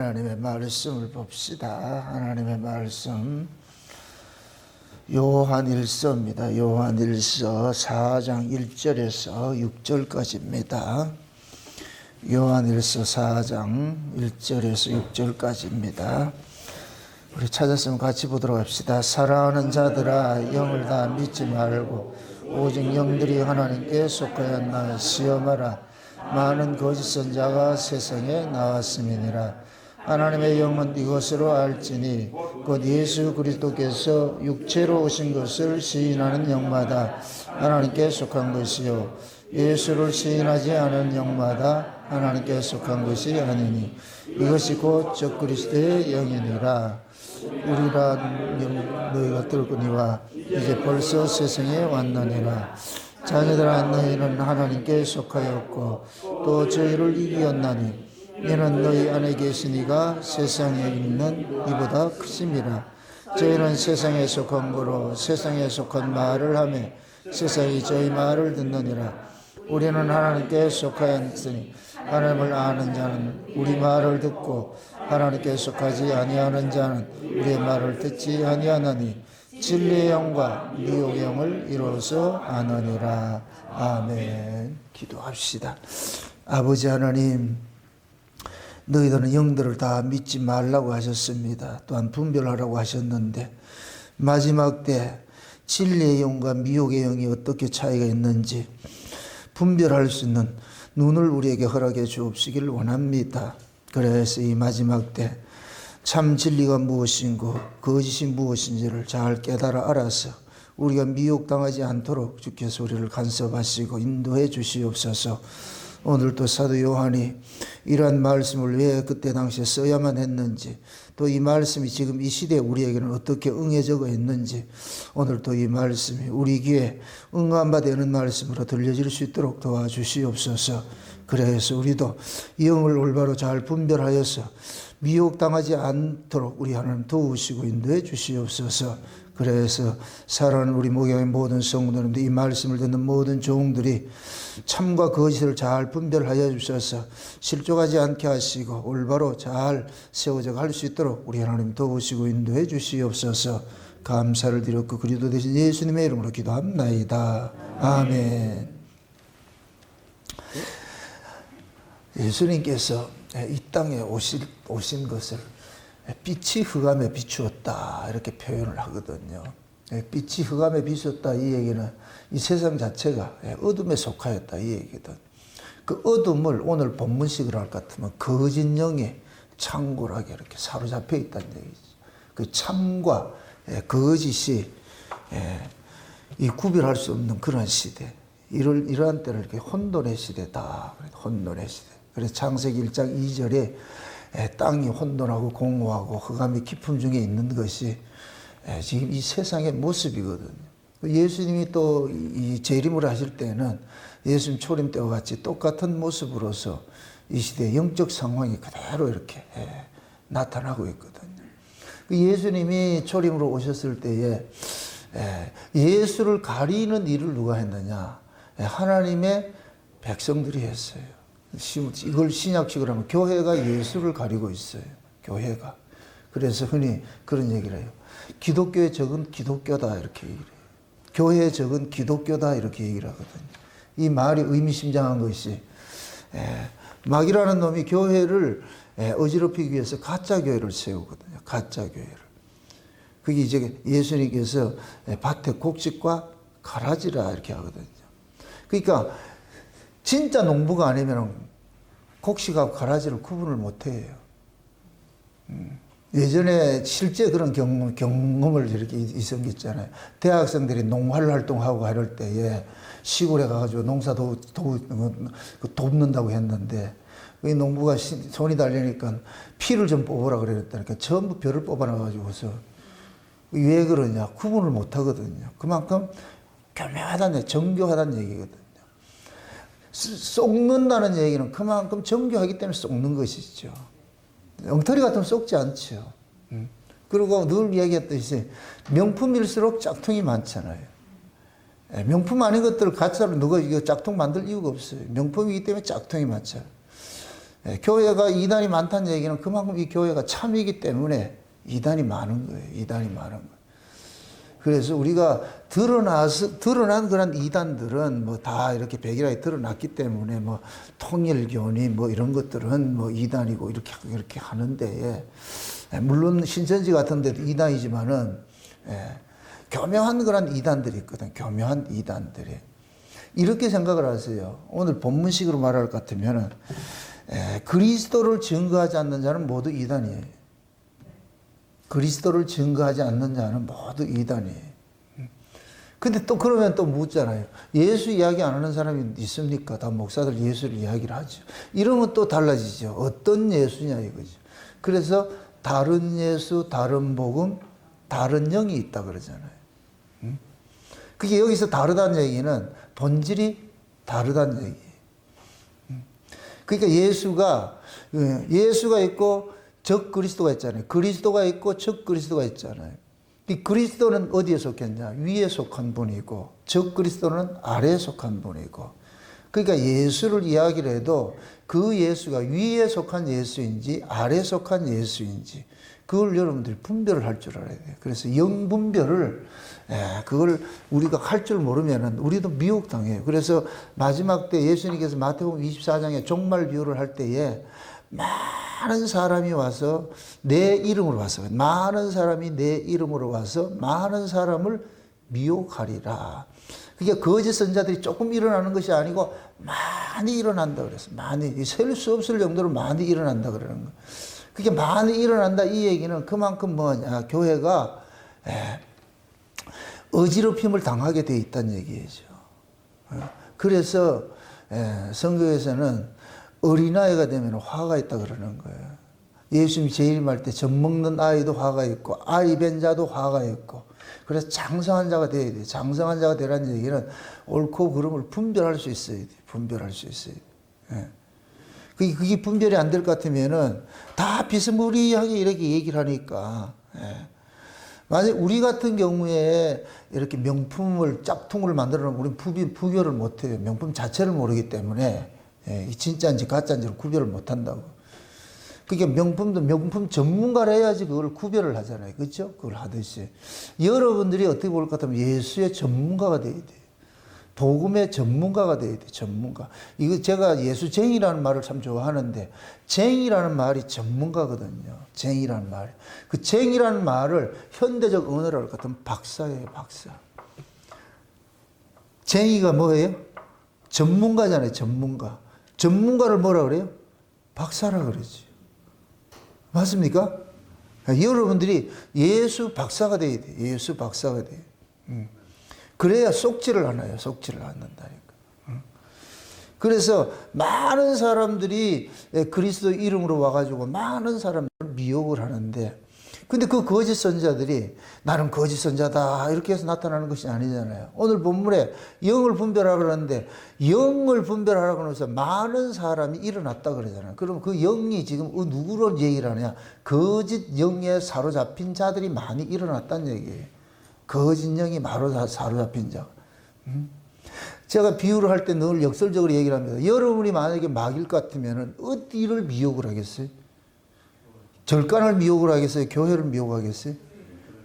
하나님의 말씀을 봅시다. 하나님의 말씀 요한일서입니다. 요한일서 4장 1절에서 6절까지입니다. 요한일서 4장 1절에서 6절까지입니다. 우리 찾았으면 같이 보도록 합시다. 사랑하는 자들아, 영을 다 믿지 말고 오직 영들이 하나님께 속하였나 시험하라. 많은 거짓 선자가 세상에 나왔음이니라. 하나님의 영은 이것으로 알지니 곧 예수 그리스도께서 육체로 오신 것을 시인하는 영마다 하나님께 속한 것이요 예수를 시인하지 않은 영마다 하나님께 속한 것이 아니니 이것이 곧 적그리스도의 영이니라. 우리라 너희가 들거니와 이제 벌써 세상에 왔느니라. 자녀들아, 너희는 하나님께 속하였고 또 저희를 이기었나니 이는 너희 안에 계신 이가 세상에 있는 이보다 크심이라. 저희는 세상에 속한 거로 세상에 속한 말을 하며 세상이 저희 말을 듣느니라. 우리는 하나님께 속하였으니 하나님을 아는 자는 우리 말을 듣고 하나님께 속하지 아니하는 자는 우리의 말을 듣지 아니하나니 진리의 영과 미혹의 영을 이루어서 아느니라. 아멘. 기도합시다. 아버지 하나님, 너희들은 영들을 다 믿지 말라고 하셨습니다. 또한 분별하라고 하셨는데 마지막 때 진리의 영과 미혹의 영이 어떻게 차이가 있는지 분별할 수 있는 눈을 우리에게 허락해 주옵시길 원합니다. 그래서 이 마지막 때 참 진리가 무엇인고 거짓이 무엇인지를 잘 깨달아 알아서 우리가 미혹당하지 않도록 주께서 우리를 간섭하시고 인도해 주시옵소서. 오늘도 사도 요한이 이러한 말씀을 왜 그때 당시에 써야만 했는지, 또 이 말씀이 지금 이 시대에 우리에게는 어떻게 응해져가 있는지, 오늘도 이 말씀이 우리 귀에 응한 바 되는 말씀으로 들려질 수 있도록 도와주시옵소서. 그래서 우리도 영을 올바로 잘 분별하여서 미혹당하지 않도록 우리 하나님 도우시고 인도해 주시옵소서. 그래서 사랑하는 우리 목양의 모든 성도님들, 이 말씀을 듣는 모든 종들이 참과 거짓을 잘 분별하여 주셔서 실족하지 않게 하시고 올바로 잘 세워져 갈 수 있도록 우리 하나님 도우시고 인도해 주시옵소서. 감사를 드렸고 그리스도 되신 예수님의 이름으로 기도합나이다. 아멘. 예수님께서 이 땅에 오신 것을 빛이 흑암에 비추었다 이렇게 표현을 하거든요. 빛이 흑암에 비추었다 이 얘기는 이 세상 자체가 어둠에 속하였다 이 얘기거든. 그 어둠을 오늘 본문식으로 할 것 같으면 거짓 영에 창궐하게 이렇게 사로잡혀 있다는 얘기죠. 그 참과 거짓이 이 구별할 수 없는 그런 시대, 이러한 때를 이렇게 혼돈의 시대다. 혼돈의 시대. 그래서 창세기 1장 2절에 땅이 혼돈하고 공허하고 흑암이 깊음 중에 있는 것이 지금 이 세상의 모습이거든요. 예수님이 또 이 재림을 하실 때는 예수님 초림 때와 같이 똑같은 모습으로서 이 시대의 영적 상황이 그대로 이렇게 나타나고 있거든요. 예수님이 초림으로 오셨을 때에 예수를 가리는 일을 누가 했느냐? 하나님의 백성들이 했어요. 이걸 신약식으로 하면 교회가 예수를 가리고 있어요. 교회가. 그래서 흔히 그런 얘기를 해요. 기독교의 적은 기독교다 이렇게 얘기를 해요. 교회의 적은 기독교다 이렇게 얘기를 하거든요. 이 말이 의미심장한 것이 마귀라는 놈이 교회를 어지럽히기 위해서 가짜 교회를 세우거든요. 가짜 교회를. 그게 이제 예수님께서 밭에 곡식과 가라지라 이렇게 하거든요. 그러니까 진짜 농부가 아니면 곡식하고 가라지를 구분을 못해요. 예전에 실제 그런 경험을 이렇게 있었잖아요. 대학생들이 농활 활동하고 이럴 때에 시골에 가가지고 농사 돕는다고 했는데 이 농부가 손이 달리니까 피를 좀 뽑으라 그랬다니까 전부 벼를 뽑아놔가지고서 왜 그러냐 구분을 못하거든요. 그만큼 교묘하다는 정교하다는 얘기거든요. 쏙는다는 얘기는 그만큼 정교하기 때문에 쏙는 것이죠. 엉터리 같으면 쏙지 않죠. 그리고 늘 이야기했듯이 명품일수록 짝퉁이 많잖아요. 명품 아닌 것들을 가짜로 누가 이거 짝퉁 만들 이유가 없어요. 명품이기 때문에 짝퉁이 많잖아요. 교회가 이단이 많다는 얘기는 그만큼 이 교회가 참이기 때문에 이단이 많은 거예요. 이단이 많은 거예요. 그래서 우리가 드러난 그런 이단들은 뭐 다 이렇게 백일하게 드러났기 때문에 뭐 통일교니 뭐 이런 것들은 뭐 이단이고 이렇게 하는데, 물론 신천지 같은 데도 이단이지만은, 교묘한 그런 이단들이 있거든. 교묘한 이단들이. 이렇게 생각을 하세요. 오늘 본문식으로 말할 것 같으면은, 그리스도를 증거하지 않는 자는 모두 이단이에요. 그리스도를 증거하지 않는 자는 모두 이단이에요. 근데 또 그러면 또 묻잖아요. 예수 이야기 안 하는 사람이 있습니까? 다 목사들 예수를 이야기를 하죠. 이러면 또 달라지죠. 어떤 예수냐 이거죠. 그래서 다른 예수, 다른 복음, 다른 영이 있다 그러잖아요. 그게 여기서 다르다는 얘기는 본질이 다르다는 얘기예요. 그러니까 예수가 있고 적 그리스도가 있잖아요. 그리스도가 있고 적 그리스도가 있잖아요. 이 그리스도는 어디에 속했냐? 위에 속한 분이고 적 그리스도는 아래에 속한 분이고. 그러니까 예수를 이야기를 해도 그 예수가 위에 속한 예수인지 아래에 속한 예수인지 그걸 여러분들이 분별을 할 줄 알아야 돼요. 그래서 영분별을 그걸 우리가 할 줄 모르면은 우리도 미혹당해요. 그래서 마지막 때 예수님께서 마태복음 24장에 종말 비유를 할 때에 많은 사람이 와서 내 이름으로 와서 많은 사람이 내 이름으로 와서 많은 사람을 미혹하리라. 그게 거짓 선자들이 조금 일어나는 것이 아니고 많이 일어난다 그랬어요. 많이 셀 수 없을 정도로 많이 일어난다 그러는 거. 그게 많이 일어난다 이 얘기는 그만큼 뭐냐 교회가 어지럽힘을 당하게 돼 있다는 얘기죠. 그래서 성경에서는 어린아이가 되면 화가 있다 그러는 거예요. 예수님이 재림할 때 젖 먹는 아이도 화가 있고 아이 뵌 자도 화가 있고 그래서 장성한 자가 되어야 돼요. 장성한 자가 되라는 얘기는 옳고 그름을 분별할 수 있어야 돼요. 분별할 수 있어야 돼요. 그게 분별이 안 될 것 같으면은 다 비스무리하게 이렇게 얘기를 하니까. 만약 우리 같은 경우에 이렇게 명품을 짝퉁을 만들어 놓으면 우리는 구별을 못 해요. 명품 자체를 모르기 때문에 진짜인지 가짜인지를 구별을 못 한다고. 그게 명품도 명품 전문가를 해야지 그걸 구별을 하잖아요. 그렇죠? 그걸 하듯이. 여러분들이 어떻게 볼 것 같으면 예수의 전문가가 돼야 돼요. 복음의 전문가가 돼야 돼요. 전문가. 이거 제가 예수쟁이라는 말을 참 좋아하는데 쟁이라는 말이 전문가거든요. 쟁이라는 말. 그 쟁이라는 말을 현대적 언어로 할 것 같으면 박사예요. 박사. 쟁이가 뭐예요? 전문가잖아요. 전문가. 전문가를 뭐라 그래요? 박사라 그러지. 맞습니까? 여러분들이 예수 박사가 돼야 돼요. 예수 박사가 돼요. 그래야 속지를 않아요. 속지를 않는다니까. 그래서 많은 사람들이 그리스도 이름으로 와가지고 많은 사람들을 미혹을 하는데 근데 그 거짓 선자들이 나는 거짓 선자다 이렇게 해서 나타나는 것이 아니잖아요. 오늘 본문에 영을 분별하라 그러는데 영을 분별하라고 해서 많은 사람이 일어났다 그러잖아요. 그럼 그 영이 지금 누구로 얘기를 하냐? 거짓 영에 사로잡힌 자들이 많이 일어났다는 얘기예요. 거짓 영이 바로 사로잡힌 자. 제가 비유를 할 때 늘 역설적으로 얘기를 합니다. 여러분이 만약에 마귀일 것 같으면 어디를 미혹을 하겠어요? 절간을 미혹을 하겠어요? 교회를 미혹하겠어요?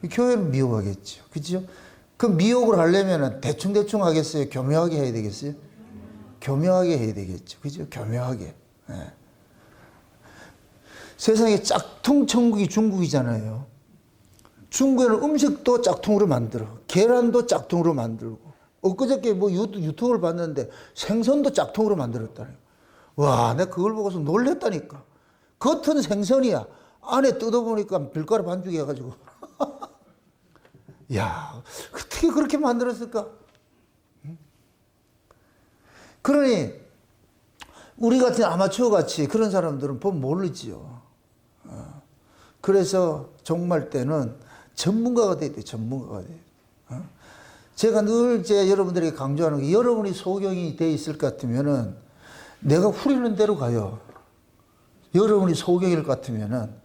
교회를 미혹하겠죠. 그죠? 그 미혹을 하려면 대충 하겠어요? 교묘하게 해야 되겠어요? 교묘하게 해야 되겠죠. 그죠? 교묘하게. 세상에 짝퉁 천국이 중국이잖아요. 중국에는 음식도 짝퉁으로 만들어. 계란도 짝퉁으로 만들고. 엊그저께 뭐 유튜브를 봤는데 생선도 짝퉁으로 만들었다니. 와, 내가 그걸 보고서 놀랬다니까. 겉은 생선이야. 안에 뜯어보니까 밀가루 반죽이 해가지고. 야, 어떻게 그렇게 만들었을까? 그러니, 우리 같은 아마추어 같이 그런 사람들은 보면 모르지요. 그래서 종말 때는 전문가가 돼야 돼, 전문가가 돼야 돼. 제가 늘 여러분들에게 강조하는 게 여러분이 소경이 돼 있을 것 같으면은 내가 후리는 대로 가요. 여러분이 소경일 것 같으면은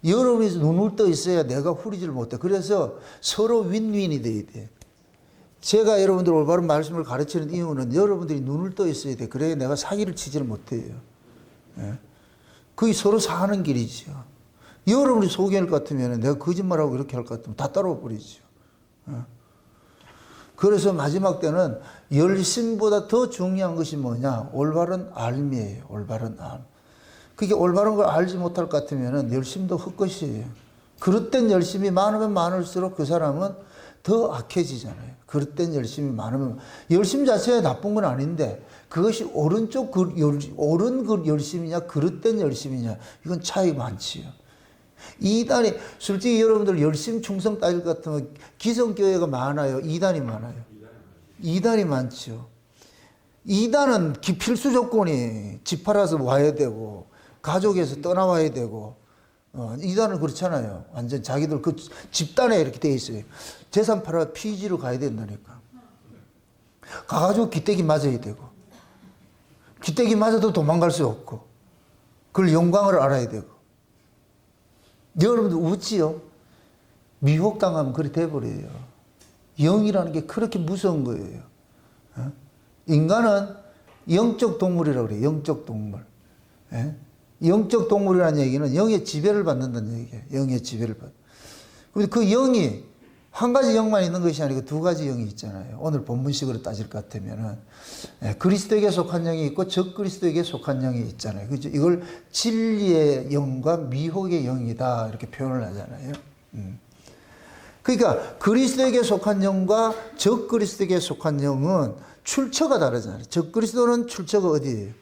여러분이 눈을 떠 있어야 내가 후리지를 못해. 그래서 서로 윈윈이 돼야 돼. 제가 여러분들 올바른 말씀을 가르치는 이유는 여러분들이 눈을 떠 있어야 돼. 그래야 내가 사기를 치지를 못해요. 그게 서로 사는 길이죠. 여러분이 소개할 것 같으면 내가 거짓말하고 이렇게 할 것 같으면 다 따라와 버리죠. 그래서 마지막 때는 열심보다 더 중요한 것이 뭐냐? 올바른 알미예요. 올바른 알. 그게 올바른 걸 알지 못할 것 같으면 열심도 헛것이에요. 그릇된 열심이 많으면 많을수록 그 사람은 더 악해지잖아요. 그릇된 열심이 많으면 열심 자체가 나쁜 건 아닌데 그것이 옳은 그 열심이냐 그릇된 열심이냐 이건 차이가 많지요. 이단이 솔직히 여러분들 열심 충성 따질 것 같으면 기성교회가 많아요. 이단이 많아요. 이단이 많죠. 이단은 필수 조건이 집 팔아서 와야 되고 가족에서 떠나와야 되고 이단은 그렇잖아요. 완전 자기들 그 집단에 이렇게 돼 있어요. 재산 팔아 피지로 가야 된다니까. 가가지고 기대기 맞아야 되고 기대기 맞아도 도망갈 수 없고 그걸 영광을 알아야 되고 여러분들 웃지요? 미혹당하면 그리 돼버려요. 영이라는 게 그렇게 무서운 거예요. 인간은 영적 동물이라고 그래요. 영적 동물. 영적 동물이라는 얘기는 영의 지배를 받는다는 얘기예요. 영의 지배를 받. 근데 그 영이 한 가지 영만 있는 것이 아니고 두 가지 영이 있잖아요. 오늘 본문식으로 따질 것 같으면은 그리스도에게 속한 영이 있고 적그리스도에게 속한 영이 있잖아요. 그죠? 이걸 진리의 영과 미혹의 영이다 이렇게 표현을 하잖아요. 그러니까 그리스도에게 속한 영과 적그리스도에게 속한 영은 출처가 다르잖아요. 적그리스도는 출처가 어디예요?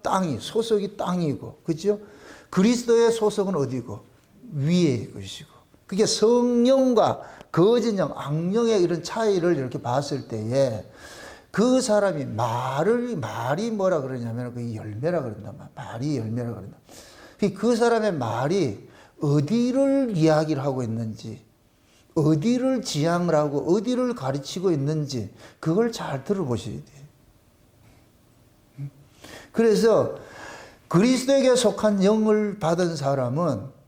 땅이 소속이 땅이고, 그렇죠? 그리스도의 소속은 어디고? 위의 것이고. 그게 성령과 거짓 영, 악령의 이런 차이를 이렇게 봤을 때에 그 사람이 말이 뭐라 그러냐면 그 열매라 그런다. 말이 열매라 그런다. 그 사람의 말이 어디를 이야기를 하고 있는지, 어디를 지향을 하고 어디를 가르치고 있는지 그걸 잘 들어보셔야 돼요. 그래서 그리스도에게 속한 영을 받은 사람은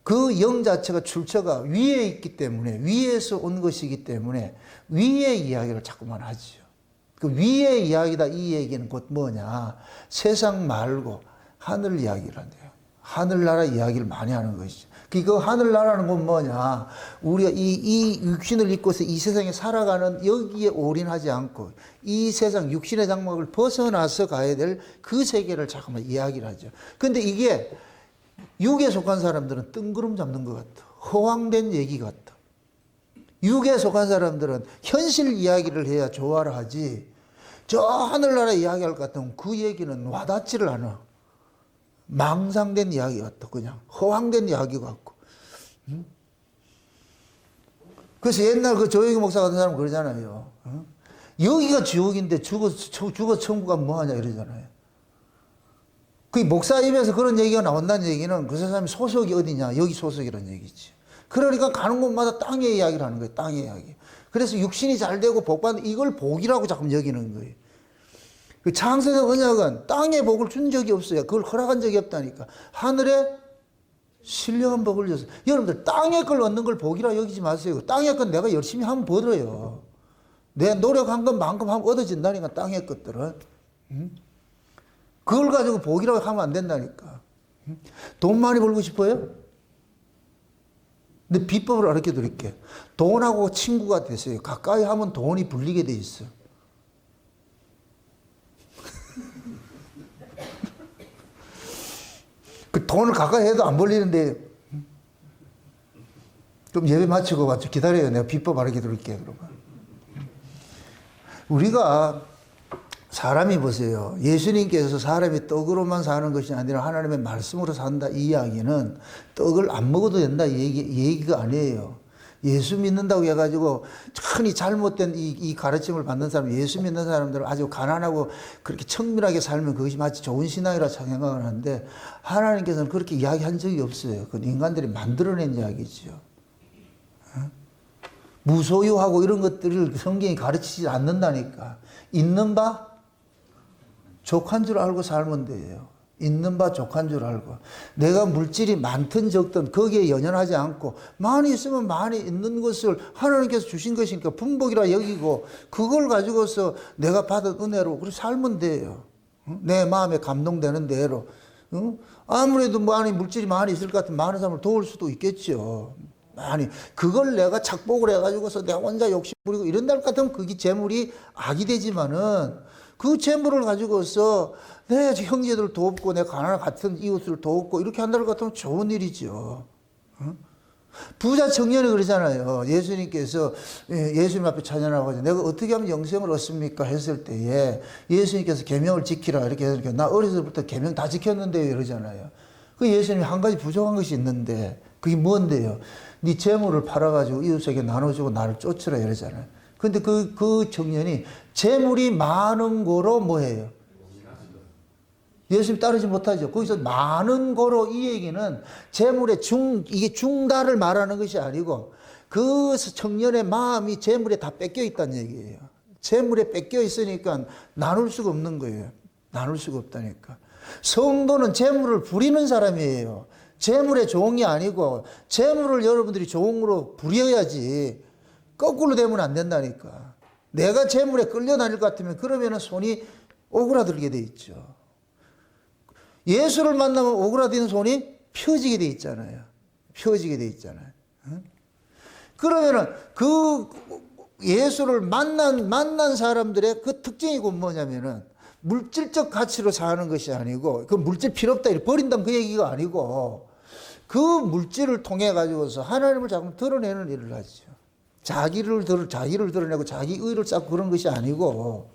그 영 자체가 출처가 위에 있기 때문에 위에서 온 것이기 때문에 위의 이야기를 자꾸만 하죠. 그 위의 이야기다 이 얘기는 곧 뭐냐? 세상 말고 하늘 이야기를 한대요. 하늘나라 이야기를 많이 하는 것이죠. 그 하늘나라는 건 뭐냐? 우리가 이 육신을 입고서 이 세상에 살아가는 여기에 올인하지 않고 이 세상 육신의 장막을 벗어나서 가야 될 그 세계를 자꾸만 이야기를 하죠. 근데 이게 육에 속한 사람들은 뜬구름 잡는 것 같아. 허황된 얘기 같아. 육에 속한 사람들은 현실 이야기를 해야 조화를 하지. 저 하늘나라 이야기할 것 같으면 그 얘기는 와닿지를 않아. 망상된 이야기 같아. 그냥 허황된 이야기 같고. 그래서 옛날 그 조영희 목사 같은 사람 그러잖아요. 여기가 지옥인데 죽어 천국 가면 뭐하냐 이러잖아요. 그 목사 입에서 그런 얘기가 나온다는 얘기는 그 사람이 소속이 어디냐 여기 소속이라는 얘기지. 그러니까 가는 곳마다 땅의 이야기를 하는 거예요. 땅의 이야기. 그래서 육신이 잘 되고 복받는 이걸 복이라고 자꾸 여기는 거예요. 그 창세기 언약은 땅에 복을 준 적이 없어요. 그걸 허락한 적이 없다니까. 하늘에 신령한 복을 줬어요. 여러분들 땅의 걸 얻는 걸 복이라 여기지 마세요. 땅의 건 내가 열심히 하면 벌어요. 내 노력한 것만큼 하면 얻어진다니까 땅의 것들은. 그걸 가지고 복이라고 하면 안 된다니까. 돈 많이 벌고 싶어요? 근데 비법을 알려 드릴게요. 돈하고 친구가 되세요. 가까이 하면 돈이 불리게 돼 있어. 그 돈을 가까이 해도 안 벌리는데 좀 예배 마치고 기다려요. 내가 비법 알려 드릴게요. 그러면. 우리가 사람이 보세요. 예수님께서 사람이 떡으로만 사는 것이 아니라 하나님의 말씀으로 산다 이 이야기는 떡을 안 먹어도 된다 이 얘기가 아니에요. 예수 믿는다고 해가지고 흔히 잘못된 이 가르침을 받는 사람, 예수 믿는 사람들은 아주 가난하고 그렇게 청밀하게 살면 그것이 마치 좋은 신앙이라 생각을 하는데 하나님께서는 그렇게 이야기한 적이 없어요. 그건 인간들이 만들어낸 이야기죠. 무소유하고 이런 것들을 성경이 가르치지 않는다니까. 있는 바 족한 줄 알고 살면 돼요. 있는 바 족한 줄 알고. 내가 물질이 많든 적든 거기에 연연하지 않고 많이 있으면 많이 있는 것을 하나님께서 주신 것이니까 분복이라 여기고 그걸 가지고서 내가 받은 은혜로 그렇게 살면 돼요. 내 마음에 감동되는 대로. 아무래도 뭐 안에 물질이 많이 있을 것 같으면 많은 사람을 도울 수도 있겠죠. 아니, 그걸 내가 착복을 해가지고서 내가 혼자 욕심 부리고 이런다 할 것 같으면 그게 재물이 악이 되지만은 그 재물을 가지고서 내 형제들 돕고 내 가난한 같은 이웃을 돕고 이렇게 한다는 것 같으면 좋은 일이죠. 부자 청년이 그러잖아요. 예수님께서 예수님 앞에 찬양하고 내가 어떻게 하면 영생을 얻습니까? 했을 때에 예수님께서 계명을 지키라 이렇게 해서 나 어렸을 때부터 계명 다 지켰는데요 이러잖아요. 그 예수님이 한 가지 부족한 것이 있는데 그게 뭔데요? 네 재물을 팔아가지고 이웃에게 나눠주고 나를 쫓으라 이러잖아요. 근데 그 청년이 재물이 많은 거로 뭐예요? 예수님 따르지 못하죠. 거기서 많은 거로 이 얘기는 재물의 이게 중다를 말하는 것이 아니고 그 청년의 마음이 재물에 다 뺏겨 있다는 얘기예요. 재물에 뺏겨 있으니까 나눌 수가 없는 거예요. 나눌 수가 없다니까. 성도는 재물을 부리는 사람이에요. 재물의 종이 아니고 재물을 여러분들이 종으로 부려야지 거꾸로 되면 안 된다니까. 내가 재물에 끌려다닐 것 같으면 그러면은 손이 오그라들게 돼 있죠. 예수를 만나면 오그라드는 손이 펴지게 돼 있잖아요. 펴지게 돼 있잖아요. 그러면은 그 예수를 만난 사람들의 그 특징이 곧 뭐냐면은 물질적 가치로 사는 것이 아니고 그 물질 필요 없다 이렇게 버린다는 그 얘기가 아니고 그 물질을 통해 가지고서 하나님을 자꾸 드러내는 일을 하죠. 자기를 드러내고 자기 의를 쌓고 그런 것이 아니고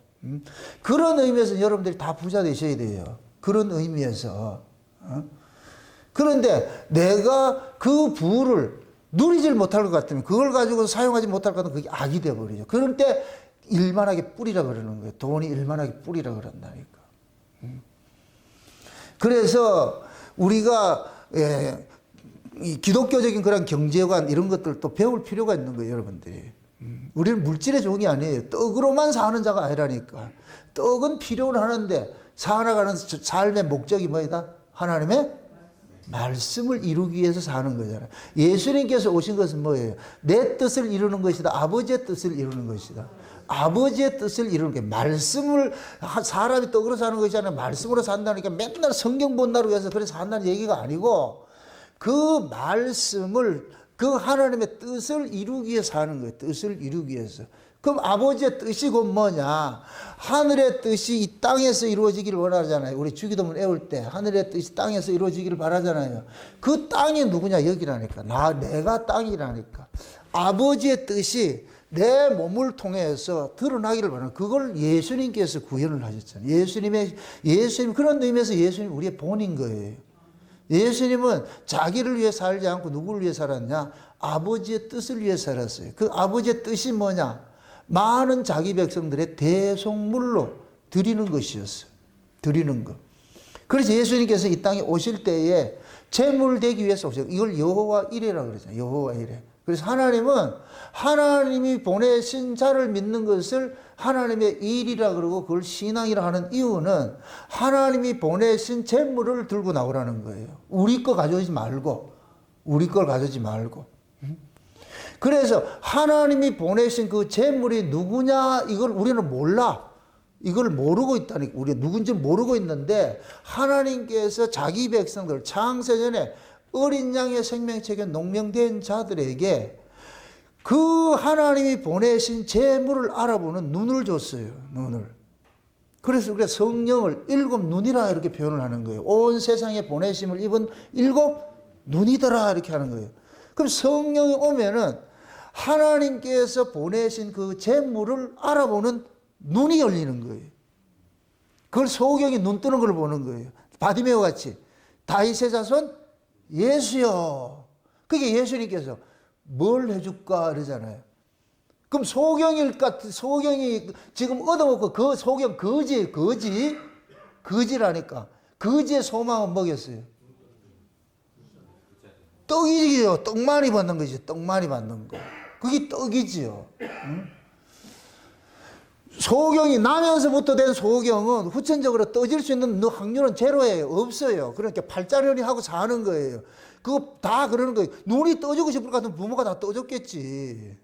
그런 의미에서 여러분들이 다 부자 되셔야 돼요. 그런 의미에서. 그런데 내가 그 부를 누리질 못할 것 같으면 그걸 가지고 사용하지 못할 것 같으면 그게 악이 되어버리죠. 그럴 때 일만하게 뿌리라 그러는 거예요. 돈이 일만하게 뿌리라 그런다니까. 그래서 우리가 이 기독교적인 그런 경제관 이런 것들도 배울 필요가 있는 거예요, 여러분들이. 우리는 물질의 종이 아니에요. 떡으로만 사는 자가 아니라니까. 떡은 필요는 하는데 살아가는 삶의 목적이 뭐이다? 하나님의 말씀을 이루기 위해서 사는 거잖아요. 예수님께서 오신 것은 뭐예요? 내 뜻을 이루는 것이다. 아버지의 뜻을 이루는 것이다. 아버지의 뜻을 이루는 게 말씀을 사람이 떡으로 사는 것이 아니라 말씀으로 산다니까 맨날 성경 본다고 해서 그래서 산다는 얘기가 아니고 그 말씀을 그 하나님의 뜻을 이루기 위해서 사는 거예요. 뜻을 이루기 위해서. 그럼 아버지의 뜻이 곧 뭐냐? 하늘의 뜻이 이 땅에서 이루어지기를 원하잖아요. 우리 주기도문 외울 때 하늘의 뜻이 땅에서 이루어지기를 바라잖아요. 그 땅이 누구냐? 여기라니까. 내가 땅이라니까. 아버지의 뜻이 내 몸을 통해서 드러나기를 바라는 그걸 예수님께서 구현을 하셨잖아요. 예수님 그런 의미에서 예수님 우리의 본인 거예요. 예수님은 자기를 위해 살지 않고 누구를 위해 살았냐? 아버지의 뜻을 위해 살았어요. 그 아버지의 뜻이 뭐냐? 많은 자기 백성들의 대속물로 드리는 것이었어요. 드리는 것. 그래서 예수님께서 이 땅에 오실 때에 제물 되기 위해서 오셨어요. 이걸 여호와 이레라고 그러잖아요. 여호와 이레. 그래서 하나님은 하나님이 보내신 자를 믿는 것을 하나님의 일이라 그러고 그걸 신앙이라 하는 이유는 하나님이 보내신 재물을 들고 나오라는 거예요. 우리 거 가져오지 말고. 우리 걸 가져오지 말고. 그래서 하나님이 보내신 그 재물이 누구냐 이걸 우리는 몰라. 이걸 모르고 있다니까. 우리가 누군지 모르고 있는데 하나님께서 자기 백성들 창세전에 어린 양의 생명책에 농명된 자들에게 그 하나님이 보내신 재물을 알아보는 눈을 줬어요. 눈을. 그래서 우리가 성령을 일곱 눈이라 이렇게 표현을 하는 거예요. 온 세상에 보내심을 입은 일곱 눈이더라 이렇게 하는 거예요. 그럼 성령이 오면은 하나님께서 보내신 그 재물을 알아보는 눈이 열리는 거예요. 그걸 소경이 눈 뜨는 걸 보는 거예요. 바디메오 같이 다윗의 자손 예수여. 그게 예수님께서 뭘 해줄까 그러잖아요. 그럼 소경이 지금 얻어먹고 그 소경 거지라니까. 거지의 소망은 뭐겠어요? 떡이지요. 떡 많이 받는 거지. 떡 많이 받는 거. 그게 떡이지요. 응? 소경이 나면서부터 된 소경은 후천적으로 떠질 수 있는 확률은 제로예요. 없어요. 그러니까 팔자련이 하고 사는 거예요. 그거 다 그러는 거예요. 눈이 떠주고 싶을 것 같으면 부모가 다 떠줬겠지.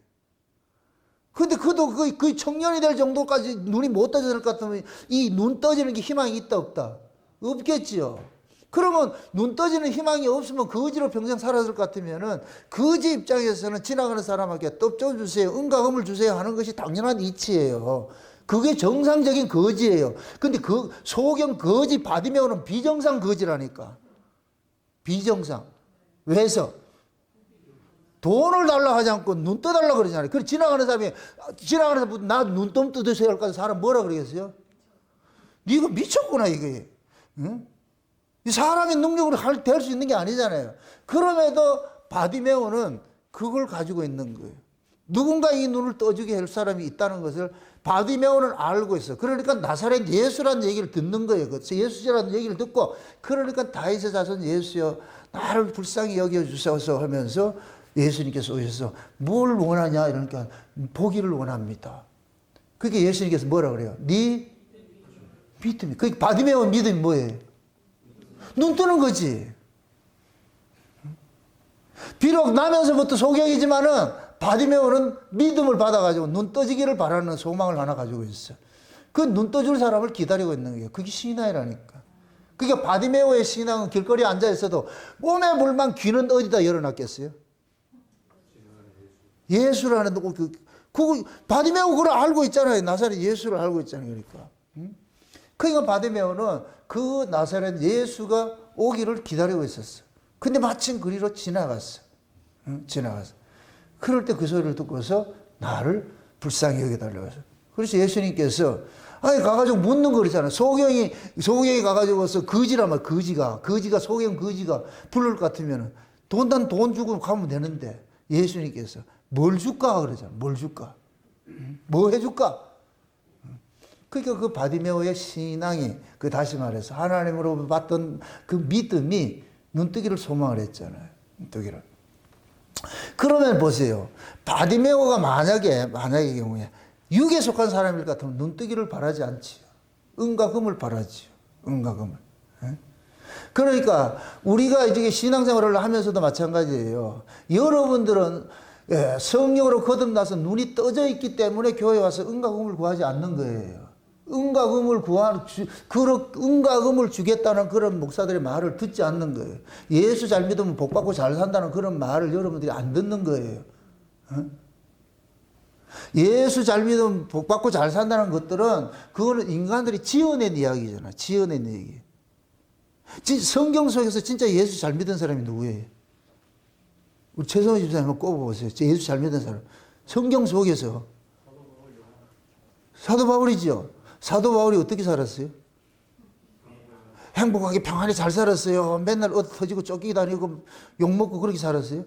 근데 그도 그 청년이 될 정도까지 눈이 못 떠질 것 같으면 이 눈 떠지는 게 희망이 있다 없다? 없겠지요. 그러면 눈 떠지는 희망이 없으면 거지로 평생 살았을 것 같으면은 거지 입장에서는 지나가는 사람에게 떡 좀 주세요, 은과금을 주세요 하는 것이 당연한 이치예요. 그게 정상적인 거지예요. 근데 그 소경 거지 바디메오는 비정상 거지라니까. 비정상. 왜서? 돈을 달라 하지 않고 눈 떠달라 그러잖아요. 그래 지나가는 사람이 나 눈 떠주세요 할 거 사람 뭐라 그러겠어요? 이거 미쳤구나 이게. 응? 사람의 능력으로 될 수 있는 게 아니잖아요. 그럼에도 바디메오는 그걸 가지고 있는 거예요. 누군가 이 눈을 떠주게 할 사람이 있다는 것을 바디메오는 알고 있어. 그러니까 나사렛 예수라는 얘기를 듣는 거예요. 예수라는 얘기를 듣고, 그러니까 다윗의 자손 예수여 나를 불쌍히 여겨주소서 하면서 예수님께서 오셔서 뭘 원하냐 이러니까 보기를 원합니다. 그게 예수님께서 뭐라 그래요? 네 믿음이. 그 바디메오 믿음이 뭐예요? 눈 뜨는 거지. 비록 나면서부터 소경이지만은 바디메오는 믿음을 받아가지고 눈 떠지기를 바라는 소망을 하나 가지고 있어. 그 눈 떠줄 사람을 기다리고 있는 거예요. 그게 신앙이라니까. 그러니까 바디메오의 신앙은 길거리에 앉아 있어도 몸에 물만 귀는 어디다 열어놨겠어요? 예수라는 그 바디메오 그걸 알고 있잖아요. 나사렛 예수를 알고 있잖아요. 그러니까. 그러니까 바디메오는 그 나사렛 예수가 오기를 기다리고 있었어. 근데 마침 그리로 지나갔어. 지나갔어. 그럴 때 그 소리를 듣고서 나를 불쌍히 여겨달라고 해서. 그래서 예수님께서 가가지고 묻는 거 그러잖아요. 소경이 가가지고서 거지라면 거지가 소경 거지가 부를 것 같으면 돈 주고 가면 되는데 예수님께서 뭘 줄까 그러잖아요. 뭘 줄까? 뭐 해줄까? 그러니까 그 바디메오의 신앙이 다시 말해서 하나님으로 받던 그 믿음이 눈뜨기를 소망을 했잖아요. 눈뜨기를. 그러면 보세요. 바디메오가 만약의 경우에 육에 속한 사람일 것 같으면 눈뜨기를 바라지 않지요. 은과 금을 바라지요. 은과 금을. 그러니까 우리가 이제 신앙생활을 하면서도 마찬가지예요. 여러분들은 성령으로 거듭나서 눈이 떠져 있기 때문에 교회 와서 은과 금을 구하지 않는 거예요. 은과 금을 주겠다는 그런 목사들의 말을 듣지 않는 거예요. 예수 잘 믿으면 복 받고 잘 산다는 그런 말을 여러분들이 안 듣는 거예요. 예수 잘 믿으면 복 받고 잘 산다는 것들은 그거는 인간들이 지어낸 이야기잖아. 지어낸 얘기. 성경 속에서 진짜 예수 잘 믿은 사람이 누구예요? 우리 최성호 집사님 한번 꼽아보세요. 예수 잘 믿은 사람. 성경 속에서. 사도 바울이죠. 사도 바울이 어떻게 살았어요? 행복하게 평안히 잘 살았어요. 맨날 어디 터지고 쫓기고 다니고 욕먹고 그렇게 살았어요?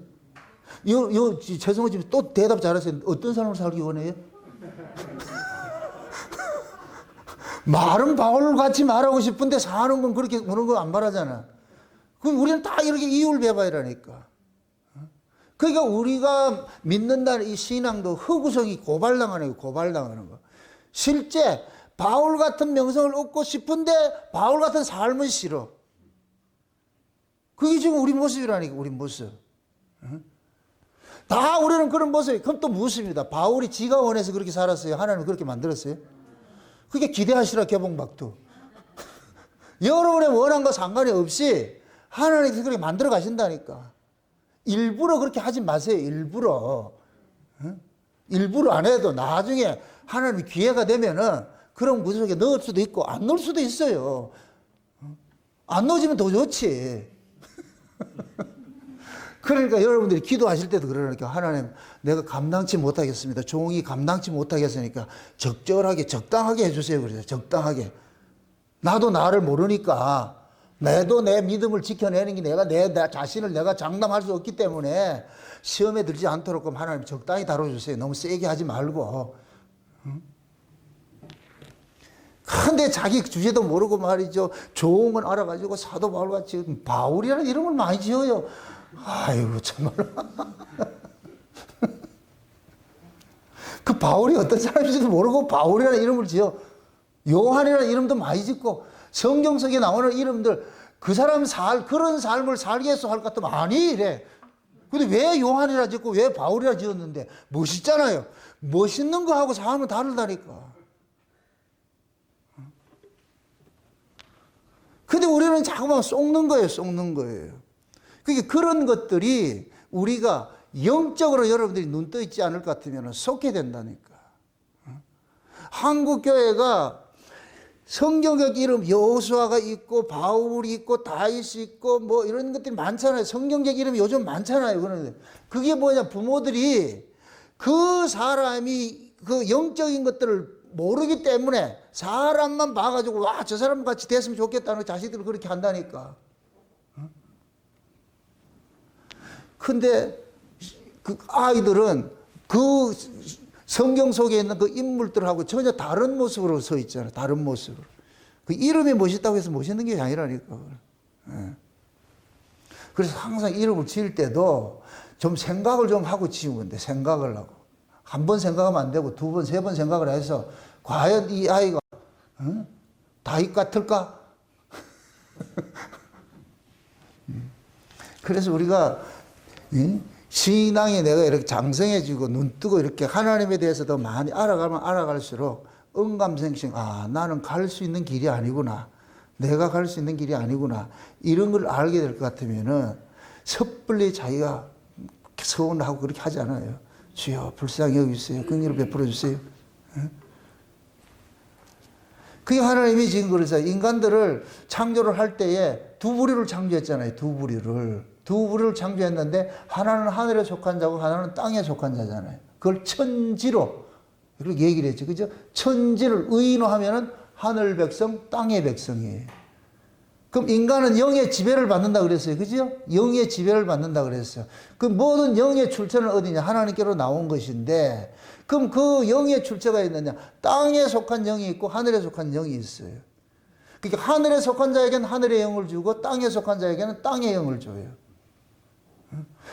최성호 집사님 또 대답 잘하세요. 어떤 삶을 살기 원해요? 말은 바울같이 말하고 싶은데 사는 건 그렇게 오는 거 안 바라잖아. 그럼 우리는 다 이렇게 이유를 배봐야라니까. 그러니까 우리가 믿는다는 이 신앙도 허구성이 고발당하는 거. 실제 바울 같은 명성을 얻고 싶은데 바울 같은 삶은 싫어. 그게 지금 우리 모습이라니까. 우리 모습. 다 우리는 그런 모습이에요. 그럼 또 무엇입니다. 바울이 지가 원해서 그렇게 살았어요? 하나님 그렇게 만들었어요? 그게 기대하시라 개봉박두. 여러분의 원함과 상관이 없이 하나님께서 그렇게 만들어 가신다니까. 일부러 그렇게 하지 마세요. 일부러 안 해도 나중에 하나님이 기회가 되면은 그런 구조 속에 넣을 수도 있고 안 넣을 수도 있어요. 안 넣어지면 더 좋지. 그러니까 여러분들이 기도하실 때도 그러니까 하나님 내가 감당치 못하겠습니다. 종이 감당치 못하겠으니까 적절하게 적당하게 해주세요. 그래서 적당하게. 나도 나를 모르니까 나도 내 믿음을 지켜내는 게 내가 내 자신을 내가 장담할 수 없기 때문에 시험에 들지 않도록 그럼 하나님 적당히 다뤄주세요. 너무 세게 하지 말고. 근데 자기 주제도 모르고 말이죠. 좋은 건 알아가지고 사도 바울같이 바울이라는 이름을 많이 지어요. 아이고 정말. 그 바울이 어떤 사람인지도 모르고 바울이라는 이름을 지어. 요한이라는 이름도 많이 짓고 성경 속에 나오는 이름들 그 사람 그런 삶을 살게 해서 할 것 같으면 아니 이래. 근데 왜 요한이라 짓고 왜 바울이라 지었는데 멋있잖아요. 멋있는 거하고 삶은 다르다니까. 근데 우리는 자꾸만 속는 거예요, 속는 거예요. 그러니까 그런 것들이 우리가 영적으로 여러분들이 눈 떠 있지 않을 것 같으면 속게 된다니까. 한국 교회가 성경적 이름 여호수아가 있고 바울이 있고 다윗이 있고 뭐 이런 것들이 많잖아요. 성경적 이름이 요즘 많잖아요. 그런데 그게 뭐냐, 부모들이 그 사람이 그 영적인 것들을 모르기 때문에 사람만 봐가지고 와, 저 사람 같이 됐으면 좋겠다는 자식들을 그렇게 한다니까. 근데 그 아이들은 그 성경 속에 있는 그 인물들하고 전혀 다른 모습으로 서 있잖아요. 다른 모습으로. 그 이름이 멋있다고 해서 멋있는 게 아니라니까. 그래서 항상 이름을 지을 때도 좀 생각을 좀 하고 지으면 돼. 생각을 하고. 한 번 생각하면 안 되고 두 번, 세 번 생각을 해서 과연 이 아이가 다윗 같을까? 그래서 우리가 신앙이 내가 이렇게 장성해지고 눈 뜨고 이렇게 하나님에 대해서 더 많이 알아가면 알아갈수록 언감생심, 아, 나는 갈 수 있는 길이 아니구나. 내가 갈 수 있는 길이 아니구나. 이런 걸 알게 될 것 같으면은 섣불리 자기가 서운하고 그렇게 하지 않아요. 주여, 불쌍히 여기주세요. 긍휼을 베풀어 주세요. 그게 하나님이 지금 그래서 인간들을 창조를 할 때에 두 부류를 창조했잖아요. 두 부류를 창조했는데 하나는 하늘에 속한 자고 하나는 땅에 속한 자잖아요. 그걸 천지로 그렇게 얘기를 했죠. 그죠? 천지를 의인으로 하면은 하늘 백성, 땅의 백성이에요. 그럼 인간은 영의 지배를 받는다 그랬어요. 그죠? 영의 지배를 받는다 그랬어요. 그 모든 영의 출처는 어디냐? 하나님께로 나온 것인데, 그럼 그 영의 출처가 있느냐? 땅에 속한 영이 있고 하늘에 속한 영이 있어요. 그러니까 하늘에 속한 자에게는 하늘의 영을 주고 땅에 속한 자에게는 땅의 영을 줘요.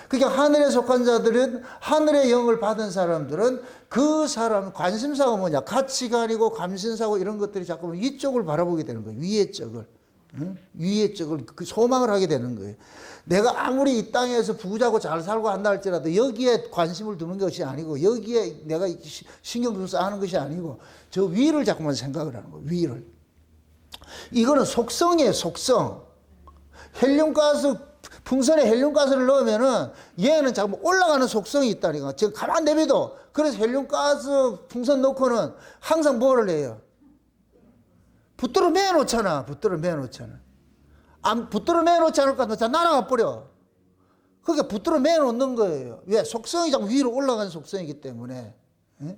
그러니까 하늘에 속한 자들은, 하늘의 영을 받은 사람들은 그 사람 관심사가 뭐냐? 가치관이고 감신사고 이런 것들이 자꾸 위쪽을 바라보게 되는 거예요. 위의 쪽을. 위의 쪽을 그 소망을 하게 되는 거예요. 내가 아무리 이 땅에서 부자고 잘 살고 한다 할지라도 여기에 관심을 두는 것이 아니고, 여기에 내가 신경 써서 하는 것이 아니고 저 위를 자꾸만 생각을 하는 거예요. 위를. 이거는 속성이에요. 속성. 헬륨가스, 풍선에 헬륨가스를 넣으면은 얘는 자꾸 올라가는 속성이 있다니까. 지금 가만 내비도. 그래서 헬륨가스 풍선 넣고는 항상 뭐를 해요? 붙들어 매놓잖아. 붙들어 매놓잖아. 안 붙들어 매놓지 않을까? 너 자 날아가 버려. 그러니까 붙들어 매놓는 거예요. 왜? 속성이 자꾸 위로 올라가는 속성이기 때문에. 예?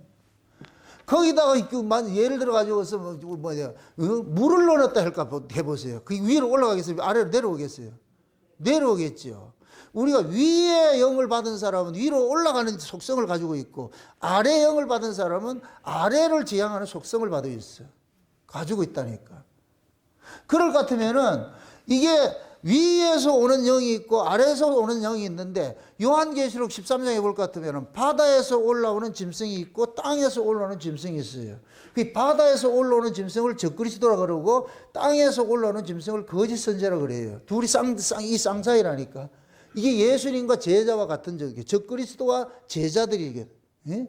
거기다가 예를 들어 가지고서 물을 넣어놨다 할까 해보세요. 그 위로 올라가겠어요? 아래로 내려오겠어요? 내려오겠죠. 우리가 위에 영을 받은 사람은 위로 올라가는 속성을 가지고 있고, 아래 영을 받은 사람은 아래를 지향하는 속성을 가지고 있어요. 가지고 있다니까. 그럴 것 같으면은 이게 위에서 오는 영이 있고 아래에서 오는 영이 있는데, 요한계시록 13장에 볼 것 같으면 바다에서 올라오는 짐승이 있고 땅에서 올라오는 짐승이 있어요. 그 바다에서 올라오는 짐승을 적그리스도라 그러고 땅에서 올라오는 짐승을 거짓 선지자라 그래요. 둘이 이 쌍사이라니까. 이게 예수님과 제자와 같은 적이에요. 적그리스도와 제자들이. 예?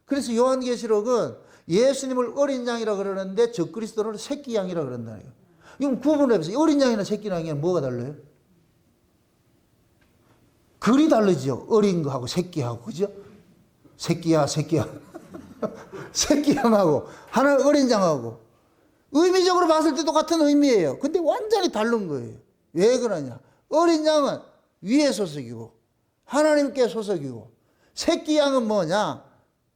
그래서 요한계시록은 예수님을 어린 양이라 그러는데 적그리스도는 새끼 양이라 그런다는 거예요. 이건 구분을 해보세요. 어린 양이나 새끼 양이랑 뭐가 달라요? 글이 다르죠. 어린 거하고 새끼하고. 그죠? 새끼야. 새끼 양하고 하나는 어린 양하고 의미적으로 봤을 때 똑같은 의미예요. 근데 완전히 다른 거예요. 왜 그러냐? 어린 양은 위에 소속이고 하나님께 소속이고, 새끼 양은 뭐냐?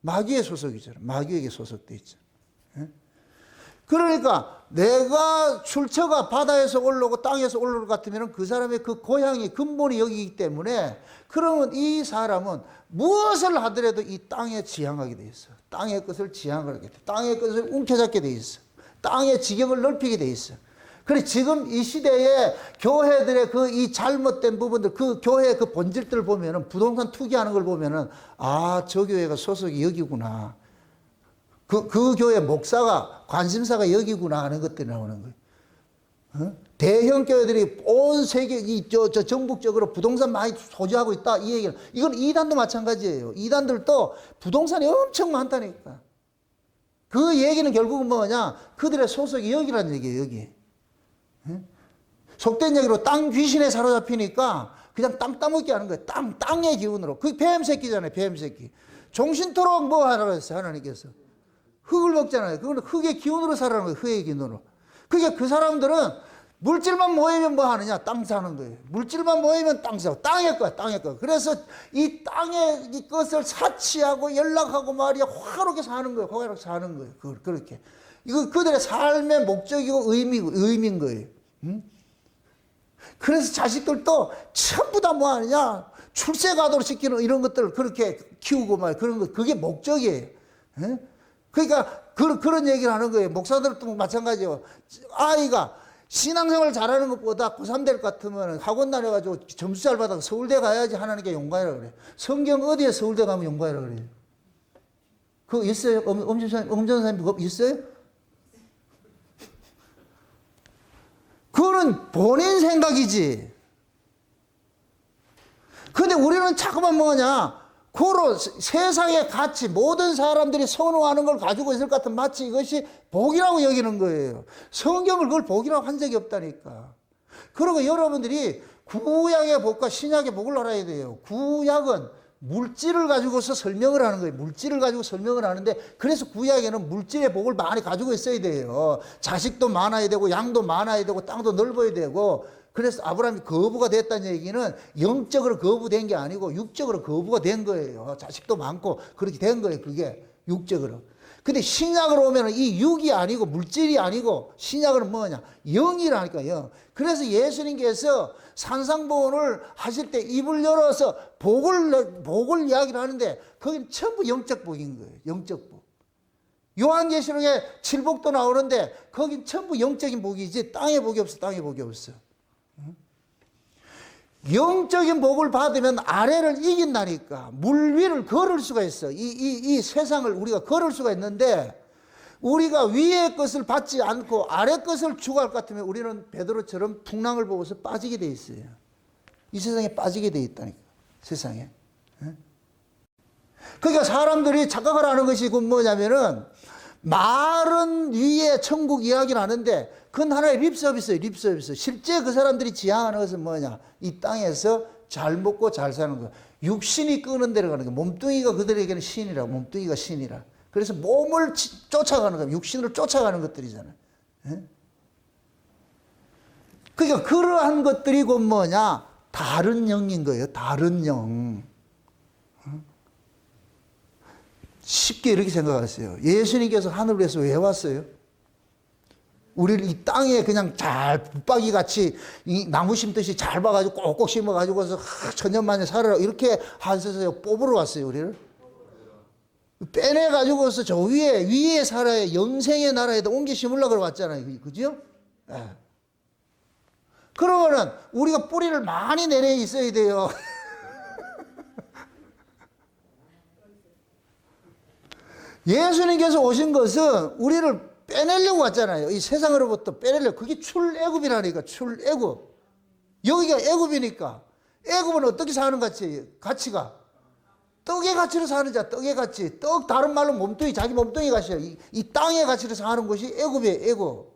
마귀의 소속이잖아. 마귀에게 소속돼 있잖아. 그러니까 내가 출처가 바다에서 올라오고 땅에서 올라올 것 같으면 그 사람의 그 고향이 근본이 여기이기 때문에, 그러면 이 사람은 무엇을 하더라도 이 땅에 지향하게 돼 있어. 땅의 것을 지향하게 돼. 땅의 것을 움켜잡게 돼 있어. 땅의 지경을 넓히게 돼 있어. 그래, 지금 이 시대에 교회들의 그 이 잘못된 부분들, 그 교회의 그 본질들을 보면은, 부동산 투기하는 걸 보면은, 아, 저 교회가 소속이 여기구나. 그 교회 목사가, 관심사가 여기구나 하는 것들이 나오는 거예요. 대형 교회들이 온 세계, 전국적으로 부동산 많이 소유하고 있다. 이 얘기는. 이건 이단도 마찬가지예요. 이단들도 부동산이 엄청 많다니까. 그 얘기는 결국은 뭐냐? 그들의 소속이 여기라는 얘기예요, 여기. 속된 얘기로 땅 귀신에 사로잡히니까 그냥 땅 따먹기 하는 거예요. 땅의 기운으로. 그게 뱀 새끼잖아요. 뱀 새끼. 종신토록 뭐 하라고 했어요. 하나님께서. 흙을 먹잖아요. 그건 흙의 기운으로 살아가는 거예요. 흙의 기운으로. 그러니까 그 사람들은 물질만 모이면 뭐 하느냐? 땅 사는 거예요. 물질만 모이면 땅 사고. 땅의 거야. 땅의 거. 그래서 이 땅의 이 것을 사치하고 연락하고 말이야. 화롭게 사는 거예요. 화롭게 사는 거예요. 그렇게. 이거 그들의 삶의 목적이고 의미인 거예요. 응? 그래서 자식들도 전부 다 뭐 하느냐? 출세가도록 시키는 이런 것들을 그렇게 키우고 말 그런 거. 그게 목적이에요. 응? 그러니까 그런 얘기를 하는 거예요. 목사들도 마찬가지예요. 아이가 신앙생활 잘하는 것보다 고3 될 것 같으면 학원 다녀가지고 점수 잘 받아서 서울대 가야지 하나님께 용가해라 그래. 성경 어디에 서울대 가면 용가해라 그래. 그거 있어요? 엄전사님 그거 있어요? 그거는 본인 생각이지. 근데 우리는 자꾸만 뭐냐? 고로 세상의 가치, 모든 사람들이 선호하는 걸 가지고 있을 것 같은 마치 이것이 복이라고 여기는 거예요. 성경을 그걸 복이라고 한 적이 없다니까. 그리고 여러분들이 구약의 복과 신약의 복을 알아야 돼요. 구약은 물질을 가지고서 설명을 하는 거예요. 물질을 가지고 설명을 하는데, 그래서 구약에는 물질의 복을 많이 가지고 있어야 돼요. 자식도 많아야 되고, 양도 많아야 되고, 땅도 넓어야 되고. 그래서 아브라함이 거부가 됐다는 얘기는 영적으로 거부된 게 아니고 육적으로 거부가 된 거예요. 자식도 많고 그렇게 된 거예요. 그게 육적으로. 근데 신약으로 오면 이 육이 아니고 물질이 아니고 신약은 뭐냐? 영이라니까 영. 그래서 예수님께서 산상보훈을 하실 때 입을 열어서 복을 이야기를 하는데 거긴 전부 영적 복인 거예요. 영적 복. 요한계시록에 칠복도 나오는데 거긴 전부 영적인 복이지 땅의 복이 없어. 땅의 복이 없어. 영적인 복을 받으면 아래를 이긴다니까. 물 위를 걸을 수가 있어. 이 세상을 우리가 걸을 수가 있는데, 우리가 위의 것을 받지 않고 아래 것을 추구할 것 같으면 우리는 베드로처럼 풍랑을 보고서 빠지게 돼 있어요. 이 세상에 빠지게 돼 있다니까. 세상에. 그러니까 사람들이 착각을 하는 것이 뭐냐면은, 말은 위에 천국 이야기를 하는데 그건 하나의 립서비스예요. 립서비스. 실제 그 사람들이 지향하는 것은 뭐냐? 이 땅에서 잘 먹고 잘 사는 거. 육신이 끄는 데로 가는 거. 몸뚱이가 그들에게는 신이라. 몸뚱이가 신이라. 그래서 몸을 쫓아가는 거예요. 육신을 쫓아가는 것들이잖아요. 그러니까 그러한 것들이 곧 뭐냐? 다른 영인 거예요. 다른 영. 쉽게 이렇게 생각하세요. 예수님께서 하늘에서 왜 왔어요? 우리를 이 땅에 그냥 잘 붙박이 같이 이 나무 심듯이 잘 봐가지고 꼭꼭 심어가지고서 천년만년 살아라 이렇게 하셔서 뽑으러 왔어요. 우리를 빼내가지고서 저 위에 살아야 영생의 나라에다 옮겨 심으려고 왔잖아요. 그죠? 네. 그러면은 우리가 뿌리를 많이 내려 있어야 돼요. 예수님께서 오신 것은 우리를 빼내려고 왔잖아요. 이 세상으로부터 빼내려고. 그게 출애굽이라니까. 출애굽. 여기가 애굽이니까. 애굽은 어떻게 사는 가치가? 떡의 가치로 사는 자. 떡의 가치. 떡 다른 말로 몸뚱이. 자기 몸뚱이 가치야. 이 땅의 가치로 사는 것이 애굽이에요. 애굽.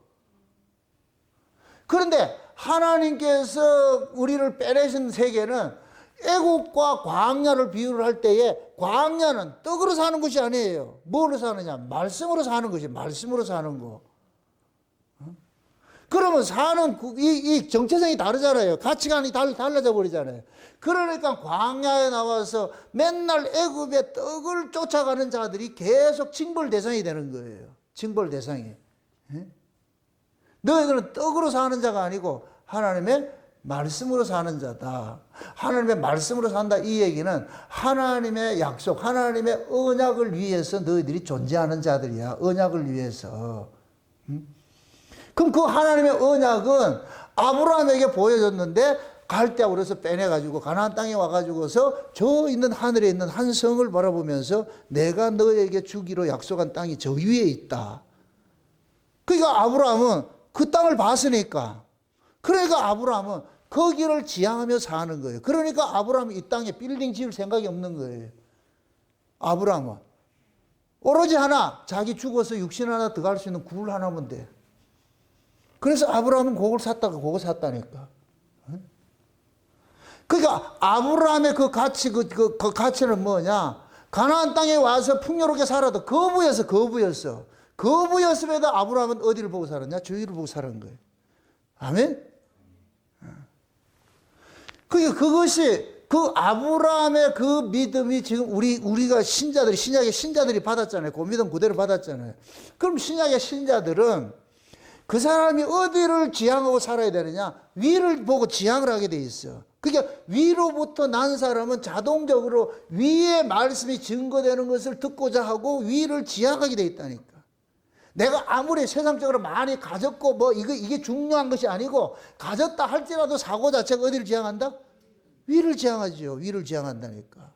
그런데 하나님께서 우리를 빼내신 세계는 애국과 광야를 비유를 할 때에 광야는 떡으로 사는 것이 아니에요. 뭐로 사느냐? 말씀으로 사는 것이. 말씀으로 사는 거. 그러면 사는 이 정체성이 다르잖아요. 가치관이 달라져 버리잖아요. 그러니까 광야에 나와서 맨날 애굽의 떡을 쫓아가는 자들이 계속 징벌 대상이 되는 거예요. 징벌 대상이. 너희들은 떡으로 사는 자가 아니고 하나님의 말씀으로 사는 자다. 하나님의 말씀으로 산다. 이 얘기는 하나님의 약속, 하나님의 언약을 위해서 너희들이 존재하는 자들이야. 언약을 위해서. 그럼 그 하나님의 언약은 아브라함에게 보여줬는데 갈대아우르에서 빼내가지고 가나안 땅에 와가지고서 저 있는 하늘에 있는 한 성을 바라보면서 내가 너에게 주기로 약속한 땅이 저 위에 있다. 그러니까 아브라함은 그 땅을 봤으니까. 그러니까 아브라함은 거기를 지향하며 사는 거예요. 그러니까 아브라함은 이 땅에 빌딩 지을 생각이 없는 거예요. 아브라함은. 오로지 하나, 자기 죽어서 육신 하나 더 갈 수 있는 굴 하나면 돼. 그래서 아브라함은 그걸 샀다가 그거 샀다니까. 그러니까 아브라함의 그 가치, 그 가치는 뭐냐? 가나안 땅에 와서 풍요롭게 살아도 거부였어. 거부였음에도 아브라함은 어디를 보고 살았냐? 주위를 보고 살은 거예요. 아멘? 그러니까 그것이 그 아브라함의 그 믿음이 지금 우리가 신약의 신자들이 받았잖아요. 그 믿음 그대로 받았잖아요. 그럼 신약의 신자들은 그 사람이 어디를 지향하고 살아야 되느냐? 위를 보고 지향을 하게 돼 있어. 그러니까 위로부터 난 사람은 자동적으로 위의 말씀이 증거되는 것을 듣고자 하고 위를 지향하게 돼 있다니까. 내가 아무리 세상적으로 많이 가졌고 뭐 이게 중요한 것이 아니고 가졌다 할지라도 사고 자체가 어디를 지향한다? 위를 지향하죠. 위를 지향한다니까.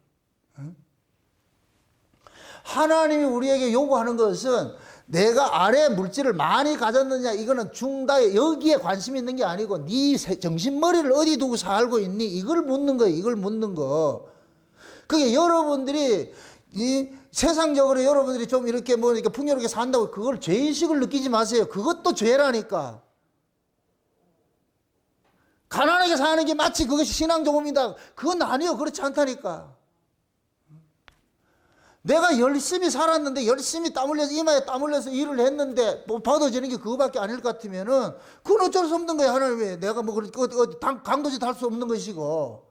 하나님이 우리에게 요구하는 것은 내가 아래 물질을 많이 가졌느냐 이거는 중다에 여기에 관심이 있는 게 아니고 네 정신머리를 어디 두고 살고 있니? 이걸 묻는 거예요. 이걸 묻는 거. 그게 여러분들이 이 세상적으로 여러분들이 좀 이렇게 뭐 이렇게 풍요롭게 산다고 그걸 죄의식을 느끼지 마세요. 그것도 죄라니까. 가난하게 사는 게 마치 그것이 신앙적입니다. 그건 아니요. 그렇지 않다니까. 내가 열심히 살았는데 열심히 땀 흘려서 이마에 땀 흘려서 일을 했는데 뭐 받아지는 게 그거밖에 아닐 것 같으면은 그건 어쩔 수 없는 거야. 하나님이 내가 뭐 강도짓 할 수 없는 것이고.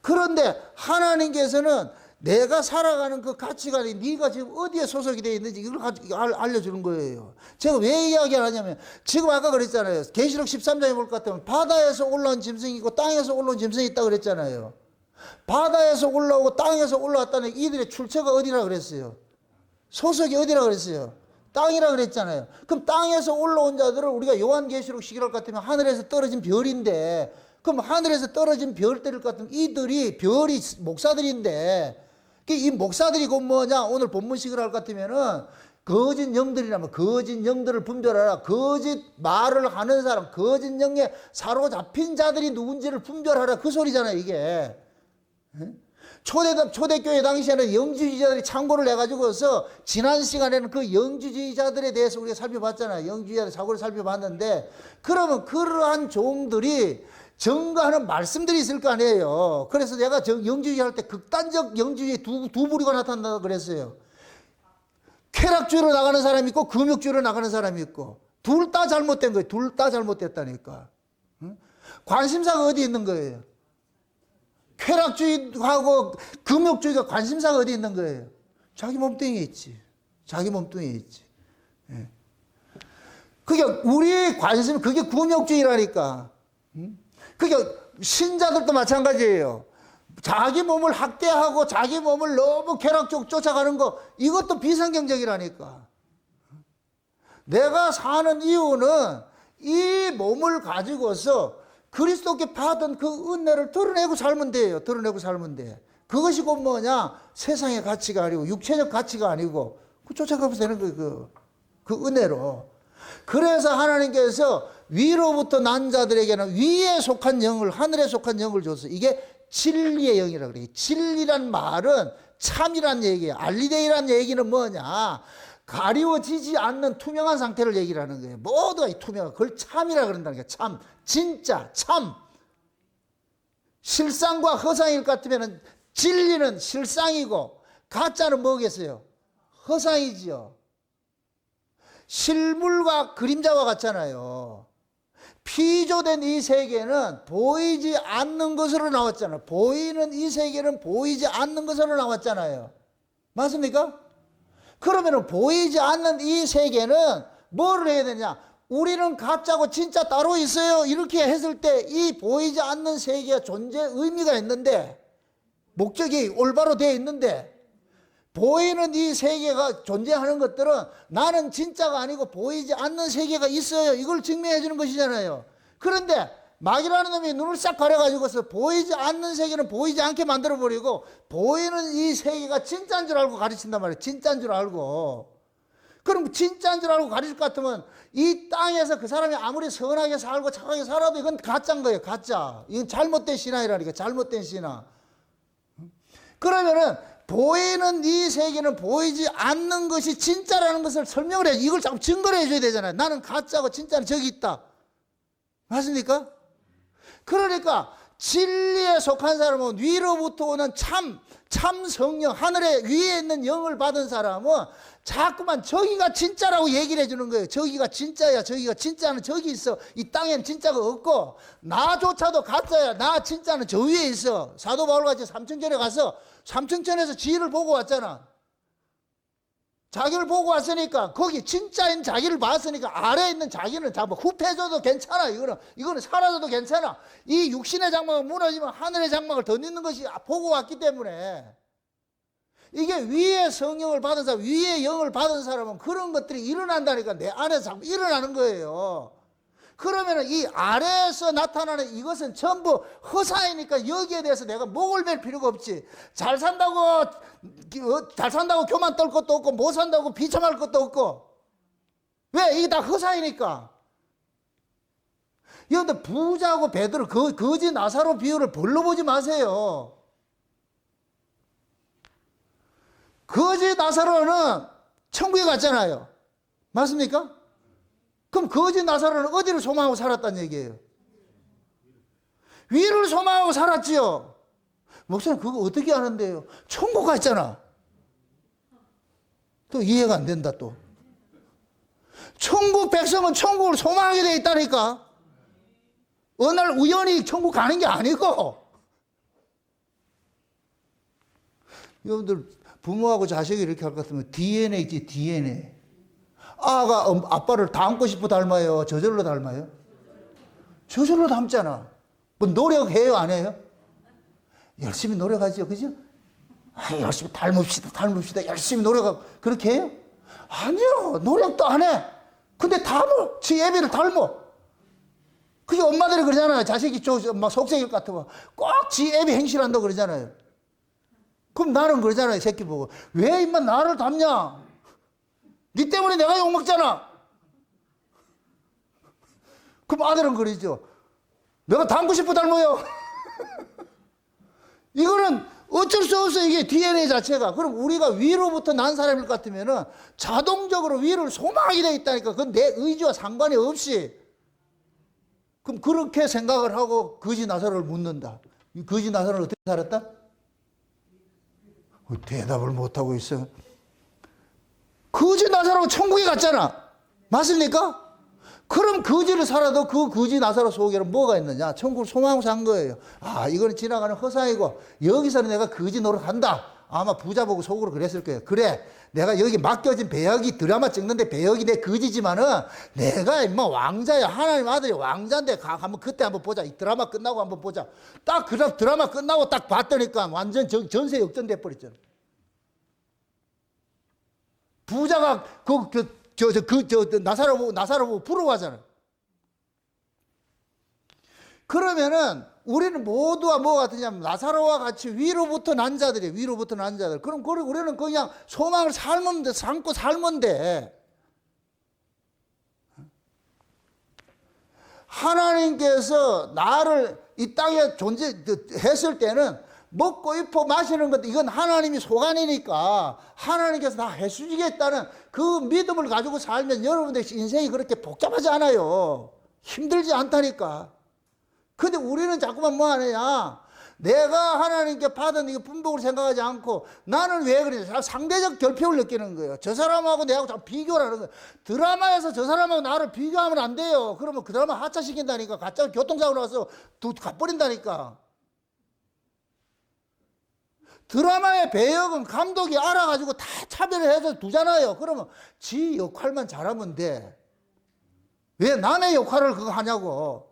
그런데 하나님께서는 내가 살아가는 그 가치관이 네가 지금 어디에 소속이 되어 있는지 이걸 알려주는 거예요. 제가 왜 이야기하냐면 지금 아까 그랬잖아요. 계시록 13장에 볼 것 같으면 바다에서 올라온 짐승이 있고 땅에서 올라온 짐승이 있다고 그랬잖아요. 바다에서 올라오고 땅에서 올라왔다는 이들의 출처가 어디라 그랬어요? 소속이 어디라 그랬어요? 땅이라 그랬잖아요. 그럼 땅에서 올라온 자들을 우리가 요한계시록 시기할 것 같으면 하늘에서 떨어진 별인데 그럼 하늘에서 떨어진 별들일 것 같으면 이들이 별이 목사들인데 이 목사들이 곧 뭐냐? 오늘 본문식을 할 것 같으면은 거짓 영들이라면 거짓 영들을 분별하라. 거짓 말을 하는 사람, 거짓 영에 사로잡힌 자들이 누군지를 분별하라. 그 소리잖아요, 이게. 초대교회 당시에는 영주주의자들이 창고를 내가지고서 지난 시간에는 그 영주주의자들에 대해서 우리가 살펴봤잖아요. 영주주의자들 사고를 살펴봤는데 그러면 그러한 종들이 증거하는 말씀들이 있을 거 아니에요. 그래서 내가 영주주의 할 때 극단적 영주주의 두 부류가 나타난다고 그랬어요. 쾌락주의로 나가는 사람이 있고 금욕주의로 나가는 사람이 있고 둘 다 잘못된 거예요. 둘 다 잘못됐다니까. 관심사가 어디 있는 거예요? 쾌락주의하고 금욕주의가 관심사가 어디 있는 거예요? 자기 몸뚱이에 있지. 자기 몸뚱이에 있지. 예. 그게 우리의 관심, 그게 금욕주의라니까. 그게 신자들도 마찬가지예요. 자기 몸을 학대하고 자기 몸을 너무 쾌락적 쫓아가는 거 이것도 비성경적이라니까. 내가 사는 이유는 이 몸을 가지고서 그리스도께 받은 그 은혜를 드러내고 살면 돼요. 드러내고 살면 돼. 그것이 곧 뭐냐? 세상의 가치가 아니고 육체적 가치가 아니고 그 쫓아가면 되는 거예요. 그 은혜로. 그래서 하나님께서 위로부터 난 자들에게는 위에 속한 영을 하늘에 속한 영을 줬어. 이게 진리의 영이라고 그래요. 진리란 말은 참이란 얘기예요. 알리데이란 얘기는 뭐냐? 가리워지지 않는 투명한 상태를 얘기를 하는 거예요. 모두가 이 투명한 그걸 참이라 그런다는 거예요. 참, 진짜, 참. 실상과 허상일 것 같으면 진리는 실상이고 가짜는 뭐겠어요? 허상이지요. 실물과 그림자와 같잖아요. 피조된 이 세계는 보이지 않는 것으로 나왔잖아요. 보이는 이 세계는 보이지 않는 것으로 나왔잖아요. 맞습니까? 그러면 보이지 않는 이 세계는 뭐를 해야 되냐? 우리는 가짜고 진짜 따로 있어요. 이렇게 했을 때 이 보이지 않는 세계가 존재 의미가 있는데 목적이 올바로 되어 있는데 보이는 이 세계가 존재하는 것들은 나는 진짜가 아니고 보이지 않는 세계가 있어요. 이걸 증명해 주는 것이잖아요. 그런데 마귀라는 놈이 눈을 싹 가려가지고서 보이지 않는 세계는 보이지 않게 만들어버리고 보이는 이 세계가 진짜인 줄 알고 가르친단 말이에요. 진짜인 줄 알고. 그럼 진짜인 줄 알고 가르칠 것 같으면 이 땅에서 그 사람이 아무리 선하게 살고 착하게 살아도 이건 가짜인 거예요. 가짜. 이건 잘못된 신앙이라니까. 잘못된 신앙. 그러면은 보이는 이 세계는 보이지 않는 것이 진짜라는 것을 설명을 해. 이걸 자꾸 증거를 해줘야 되잖아요. 나는 가짜고 진짜는 저기 있다. 맞습니까? 그러니까 진리에 속한 사람은 위로부터 오는 참 성령, 하늘에 위에 있는 영을 받은 사람은 자꾸만 저기가 진짜라고 얘기를 해주는 거예요. 저기가 진짜야. 저기가 진짜는 저기 있어. 이 땅에는 진짜가 없고 나조차도 가짜야. 나 진짜는 저 위에 있어. 사도 바울같이 삼층천에 가서 삼층천에서 지혜를 보고 왔잖아. 자기를 보고 왔으니까 거기 진짜인 자기를 봤으니까 아래에 있는 자기는 다 뭐 흡해져도 괜찮아. 이거는 사라져도 괜찮아. 이 육신의 장막은 무너지면 하늘의 장막을 덧입는 것이 보고 왔기 때문에 이게 위에 성령을 받은 사람, 위에 영을 받은 사람은 그런 것들이 일어난다니까. 내 안에서 자꾸 일어나는 거예요. 그러면 이 아래에서 나타나는 이것은 전부 허사이니까 여기에 대해서 내가 목을 맬 필요가 없지. 잘 산다고 교만 떨 것도 없고 못 산다고 비참할 것도 없고. 왜? 이게 다 허사이니까. 여러분들 부자하고 베드로 거지 나사로 비유를 별로 보지 마세요. 거지 나사로는 천국에 갔잖아요. 맞습니까? 그럼 거지 나사로는 어디를 소망하고 살았다는 얘기예요? 위를 소망하고 살았지요. 목사님 그거 어떻게 하는데요? 천국 갔잖아. 또 이해가 안 된다 또. 천국 백성은 천국을 소망하게 돼 있다니까. 어느 날 우연히 천국 가는 게 아니고. 여러분들 부모하고 자식이 이렇게 할 것 같으면 DNA지 DNA. 아가 아빠를 닮고 싶어 닮아요? 저절로 닮아요? 저절로 닮잖아. 뭐 노력해요? 안 해요? 열심히 노력하죠. 그죠? 열심히 닮읍시다. 열심히 노력하고. 그렇게 해요? 아니요. 노력도 안 해. 근데 닮어. 지 애비를 닮어. 그게 엄마들이 그러잖아요. 자식이 막 속색일 것 같으면 꼭 지 애비 행실한다고 그러잖아요. 그럼 나는 그러잖아요. 새끼 보고. 왜 임마 나를 닮냐? 니 때문에 내가 욕먹잖아. 그럼 아들은 그러죠. 내가 닮고 싶어 닮아요. 이거는 어쩔 수 없어. 이게 DNA 자체가. 그럼 우리가 위로부터 난 사람일 것 같으면 자동적으로 위를 소망하게 돼 있다니까. 그건 내 의지와 상관이 없이. 그럼 그렇게 생각을 하고 거지 나사로를 묻는다. 이 거지 나사로는 어떻게 살았다? 대답을 못하고 있어. 거지 나사로가 천국에 갔잖아. 맞습니까? 그럼 거지를 살아도 그 거지 나사로 속에는 뭐가 있느냐? 천국을 소망하고 산 거예요. 아, 이거는 지나가는 허상이고 여기서는 내가 거지 노릇한다. 아마 부자 보고 속으로 그랬을 거예요. 그래, 내가 여기 맡겨진 배역이 드라마 찍는데 배역이 내 거지지만은 내가 임마 왕자야. 하나님 아들이 왕자인데 한번 그때 한번 보자. 이 드라마 끝나고 한번 보자. 딱 그 드라마 끝나고 딱 봤더니까 완전 전세 역전돼 버렸잖아. 부자가 나사로 보고 부러워하잖아. 그러면은 우리는 모두가 뭐 같으냐면 나사로와 같이 위로부터 난 자들이에요. 위로부터 난 자들. 그럼 우리는 그냥 소망을 삼고 살면 돼. 하나님께서 나를 이 땅에 존재했을 때는 먹고 입고 마시는 것도 이건 하나님이 소관이니까 하나님께서 다 해주시겠다는 그 믿음을 가지고 살면 여러분들 인생이 그렇게 복잡하지 않아요. 힘들지 않다니까. 근데 우리는 자꾸만 뭐 하느냐. 내가 하나님께 받은 이 분복을 생각하지 않고 나는 왜 그러냐. 상대적 결핍을 느끼는 거예요. 저 사람하고 내하고 참 비교를 하는 거예요. 드라마에서 저 사람하고 나를 비교하면 안 돼요. 그러면 그 드라마 하차시킨다니까. 가짜 교통사고 나서 가버린다니까. 드라마의 배역은 감독이 알아가지고 다 차별을 해서 두잖아요. 그러면 지 역할만 잘하면 돼. 왜 남의 역할을 그거 하냐고.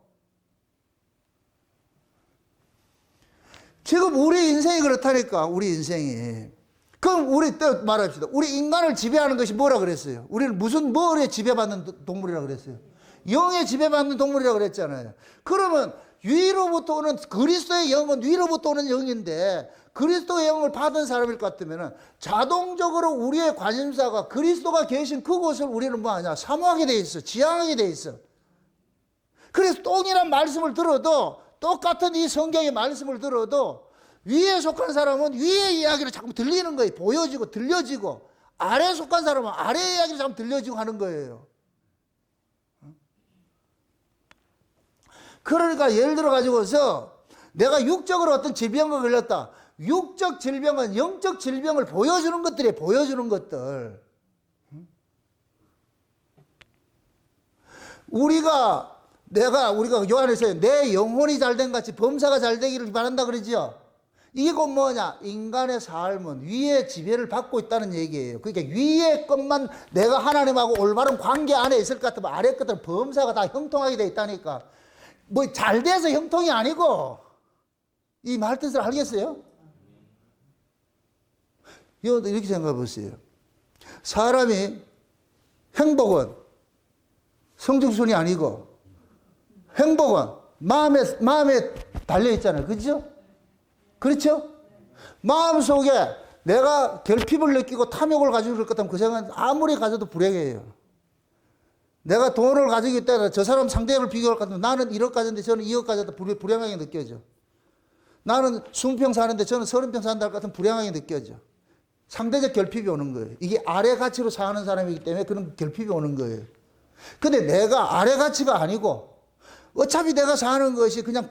지금 우리 인생이 그렇다니까. 우리 인생이. 그럼 우리 또 말합시다. 우리 인간을 지배하는 것이 뭐라 그랬어요? 우리는 무슨 뭐에 지배받는 동물이라 그랬어요? 영에 지배받는 동물이라 그랬잖아요. 그러면 위로부터 오는 그리스도의 영은 위로부터 오는 영인데 그리스도의 영을 받은 사람일 것 같으면 자동적으로 우리의 관심사가 그리스도가 계신 그곳을 우리는 뭐하냐? 사모하게 돼 있어. 지향하게 돼 있어. 그래서 똥이란 말씀을 들어도 똑같은 이 성경의 말씀을 들어도 위에 속한 사람은 위의 이야기를 자꾸 들리는 거예요. 보여지고 들려지고. 아래에 속한 사람은 아래의 이야기를 자꾸 들려지고 하는 거예요. 그러니까 예를 들어 가지고서 내가 육적으로 어떤 질병을 걸렸다. 육적 질병은 영적 질병을 보여주는 것들이에요. 보여주는 것들. 우리가 요한에서 내 영혼이 잘된 같이 범사가 잘 되기를 바란다 그러지요. 이게 곧 뭐냐? 인간의 삶은 위의 지배를 받고 있다는 얘기예요. 그러니까 위의 것만 내가 하나님하고 올바른 관계 안에 있을 것 같으면 아래 것들은 범사가 다 형통하게 돼 있다니까. 뭐 잘 돼서 형통이 아니고, 이 말 뜻을 알겠어요? 이렇게 생각해 보세요. 사람이 행복은 성적순이 아니고 행복은 마음에 달려 있잖아요. 그렇죠? 그렇죠? 마음속에 내가 결핍을 느끼고 탐욕을 가지고 그럴 것 같으면 그 생각은 아무리 가져도 불행해요. 내가 돈을 가지고 있다, 저 사람 상대를 비교할 것 같으면 나는 1억 가졌는데 저는 2억 가졌다 불행하게 느껴져. 나는 20평 사는데 저는 30평 산다 할 것 같으면 불행하게 느껴져. 상대적 결핍이 오는 거예요. 이게 아래 가치로 사는 사람이기 때문에 그런 결핍이 오는 거예요. 근데 내가 아래 가치가 아니고 어차피 내가 사는 것이 그냥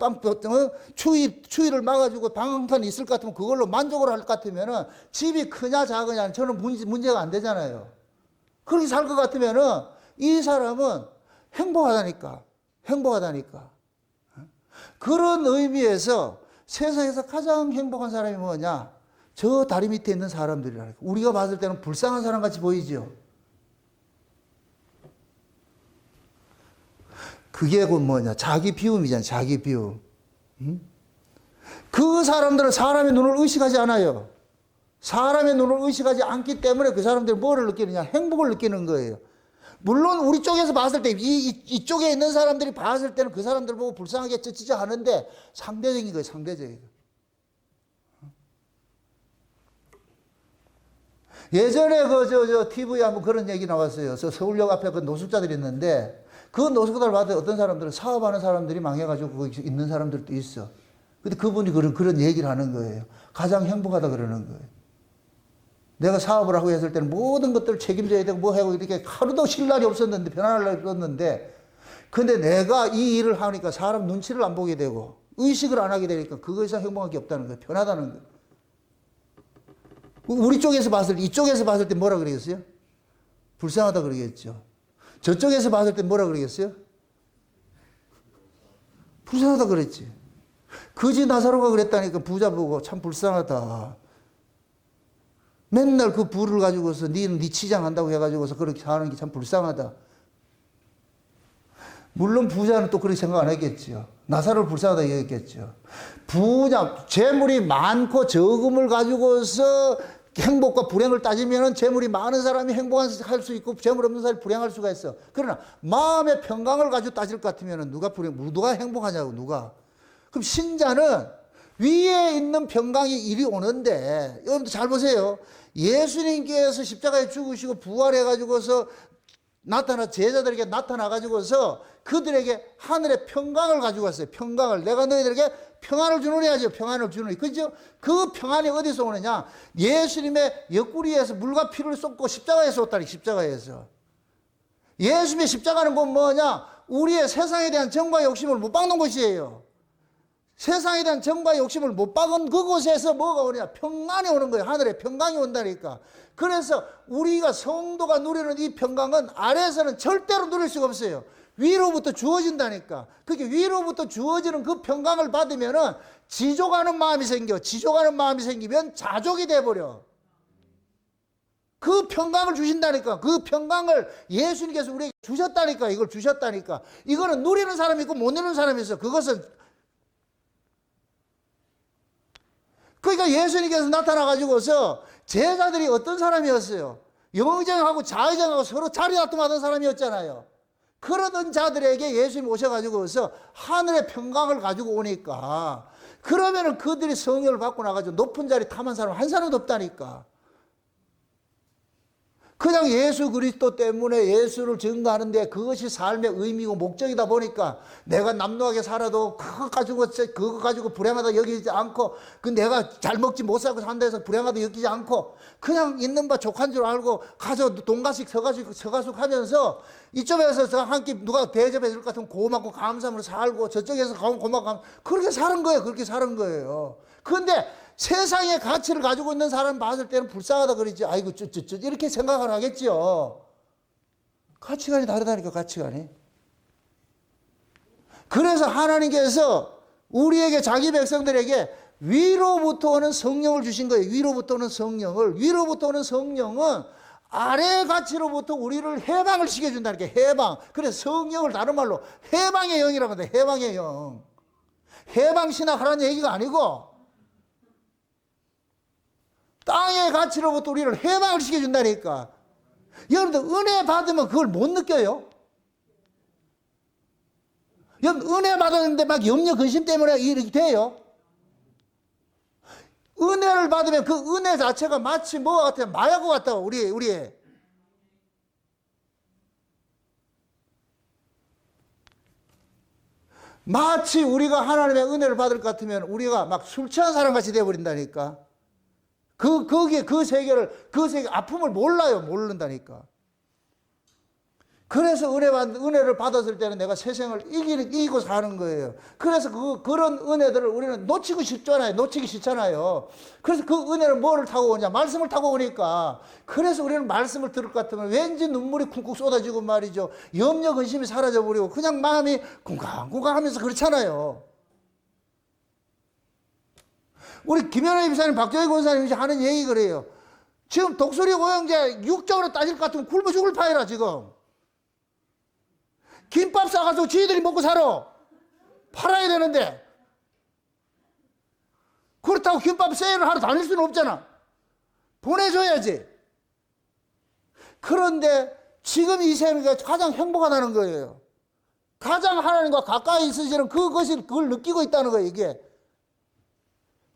추위를 막아주고 방 한 칸 있을 것 같으면 그걸로 만족을 할 것 같으면은 집이 크냐 작으냐 저는 문제가 안 되잖아요. 그렇게 살 것 같으면은 이 사람은 행복하다니까. 그런 의미에서 세상에서 가장 행복한 사람이 뭐냐? 저 다리 밑에 있는 사람들이라니까. 우리가 봤을 때는 불쌍한 사람 같이 보이죠. 그게 곧 뭐냐? 자기 비움이잖아요. 자기 비움. 그 사람들은 사람의 눈을 의식하지 않아요. 사람의 눈을 의식하지 않기 때문에 그 사람들이 뭐를 느끼느냐? 행복을 느끼는 거예요. 물론 우리 쪽에서 봤을 때 이쪽에 있는 사람들이 봤을 때는 그 사람들 보고 불쌍하게 찌지 않은데 상대적인 거예요. 상대적인 거. 예전에 TV에 한번 그런 얘기 나왔어요. 서울역 앞에 그 노숙자들이 있는데 그 노숙자들 봤을 때 어떤 사람들은 사업하는 사람들이 망해가지고 거기 있는 사람들도 있어. 근데 그분이 그런 얘기를 하는 거예요. 가장 행복하다 그러는 거예요. 내가 사업을 하고 했을 때는 모든 것들을 책임져야 되고 뭐 하고 이렇게 하루도 쉴 날이 없었는데 편안할 날이 없었는데 근데 내가 이 일을 하니까 사람 눈치를 안 보게 되고 의식을 안 하게 되니까 그거 이상 행복한 게 없다는 거예요. 편하다는 거예요. 우리 쪽에서 봤을 때 이쪽에서 봤을 때 뭐라 그러겠어요? 불쌍하다 그러겠죠. 저쪽에서 봤을 때 뭐라 그러겠어요? 불쌍하다 그랬지. 거지 나사로가 그랬다니까 부자 보고 참 불쌍하다. 맨날 그 부를 가지고서 네 치장한다고 해가지고서 그렇게 사는 게 참 불쌍하다. 물론 부자는 또 그렇게 생각 안 했겠죠. 나사로를 불쌍하다 얘기했겠죠. 부자, 재물이 많고 적음을 가지고서 행복과 불행을 따지면 재물이 많은 사람이 행복할 수 있고 재물 없는 사람이 불행할 수가 있어. 그러나 마음의 평강을 가지고 따질 것 같으면 누가 행복하냐고 누가. 그럼 신자는 위에 있는 평강이 이리 오는데 여러분들 잘 보세요. 예수님께서 십자가에 죽으시고 부활해가지고서 제자들에게 나타나가지고서 그들에게 하늘의 평강을 가지고 왔어요. 평강을. 내가 너희들에게 평안을 주노니 하죠. 평안을 주노니. 그죠? 그 평안이 어디서 오느냐? 예수님의 옆구리에서 물과 피를 쏟고 십자가에서 왔다니, 십자가에서. 예수님의 십자가는 곧 뭐냐? 우리의 세상에 대한 정과 욕심을 못 박는 곳이에요. 세상에 대한 정과 욕심을 못 박은 그곳에서 뭐가 오느냐? 평안이 오는 거예요. 하늘에 평강이 온다니까. 그래서 우리가 성도가 누리는 이 평강은 아래에서는 절대로 누릴 수가 없어요. 위로부터 주어진다니까. 그게 위로부터 주어지는 그 평강을 받으면은 지족하는 마음이 생겨. 지족하는 마음이 생기면 자족이 돼버려. 그 평강을 주신다니까. 그 평강을 예수님께서 우리에게 주셨다니까. 이걸 주셨다니까. 이거는 누리는 사람이 있고 못 누리는 사람이 있어. 그것은 그러니까 예수님께서 나타나가지고서 제자들이 어떤 사람이었어요? 영의정하고 좌의정하고 서로 자리 다툼하던 사람이었잖아요. 그러던 자들에게 예수님이 오셔가지고서 하늘의 평강을 가지고 오니까 그러면은 그들이 성령을 받고 나가지고 높은 자리 탐한 사람 한 사람도 없다니까. 그냥 예수 그리스도 때문에 예수를 증거하는데 그것이 삶의 의미고 목적이다 보니까 내가 남루하게 살아도 그거 가지고 불행하다 여기지 않고 그 내가 잘 먹지 못 살고 산다 해서 불행하다 여기지 않고 그냥 있는 바 족한 줄 알고 가서 돈가식 서가숙 하면서 이쪽에서 한 끼 누가 대접해 줄 것 같으면 고맙고 감사함으로 살고 저쪽에서 고맙고 그렇게 사는 거예요. 그렇게 사는 거예요. 그런데 세상의 가치를 가지고 있는 사람 봤을 때는 불쌍하다 그러지. 아이고 이렇게 생각을 하겠죠. 가치관이 다르다니까 가치관이. 그래서 하나님께서 우리에게 자기 백성들에게 위로부터 오는 성령을 주신 거예요. 위로부터 오는 성령을. 위로부터 오는 성령은 아래의 가치로부터 우리를 해방을 시켜준다니까. 해방. 그래서 성령을 다른 말로 해방의 영이라고 합니다. 해방의 영. 해방신학하라는 얘기가 아니고 땅의 가치로부터 우리를 해방을 시켜준다니까. 여러분들 은혜 받으면 그걸 못 느껴요? 여러분 은혜 받았는데 막 염려 근심 때문에 이렇게 돼요? 은혜를 받으면 그 은혜 자체가 마치 뭐와 같아요? 마약과 같다고 우리 마치 우리가 하나님의 은혜를 받을 것 같으면 우리가 막 술 취한 사람 같이 되어버린다니까. 그 세계 아픔을 몰라요. 모른다니까. 그래서 은혜를 받았을 때는 내가 세상을 이기고 사는 거예요. 그래서 그런 은혜들을 우리는 놓치기 싫잖아요. 그래서 그 은혜는 뭐를 타고 오냐? 말씀을 타고 오니까. 그래서 우리는 말씀을 들을 것 같으면 왠지 눈물이 쿵쿵 쏟아지고 말이죠. 염려, 근심이 사라져버리고 그냥 마음이 쿵쾅쿵쾅 하면서 그렇잖아요. 우리 김현애 집사님, 박정희 권사님이 하는 얘기 그래요. 지금 독수리 오형제 육적으로 따질 것 같으면 굶어 죽을 파이라 지금. 김밥 싸가지고 지들이 먹고 살아. 팔아야 되는데. 그렇다고 김밥 세일을 하러 다닐 수는 없잖아. 보내줘야지. 그런데 지금 이 세계가 가장 행복하다는 거예요. 가장 하나님과 가까이 있으시는 그걸 느끼고 있다는 거예요, 이게.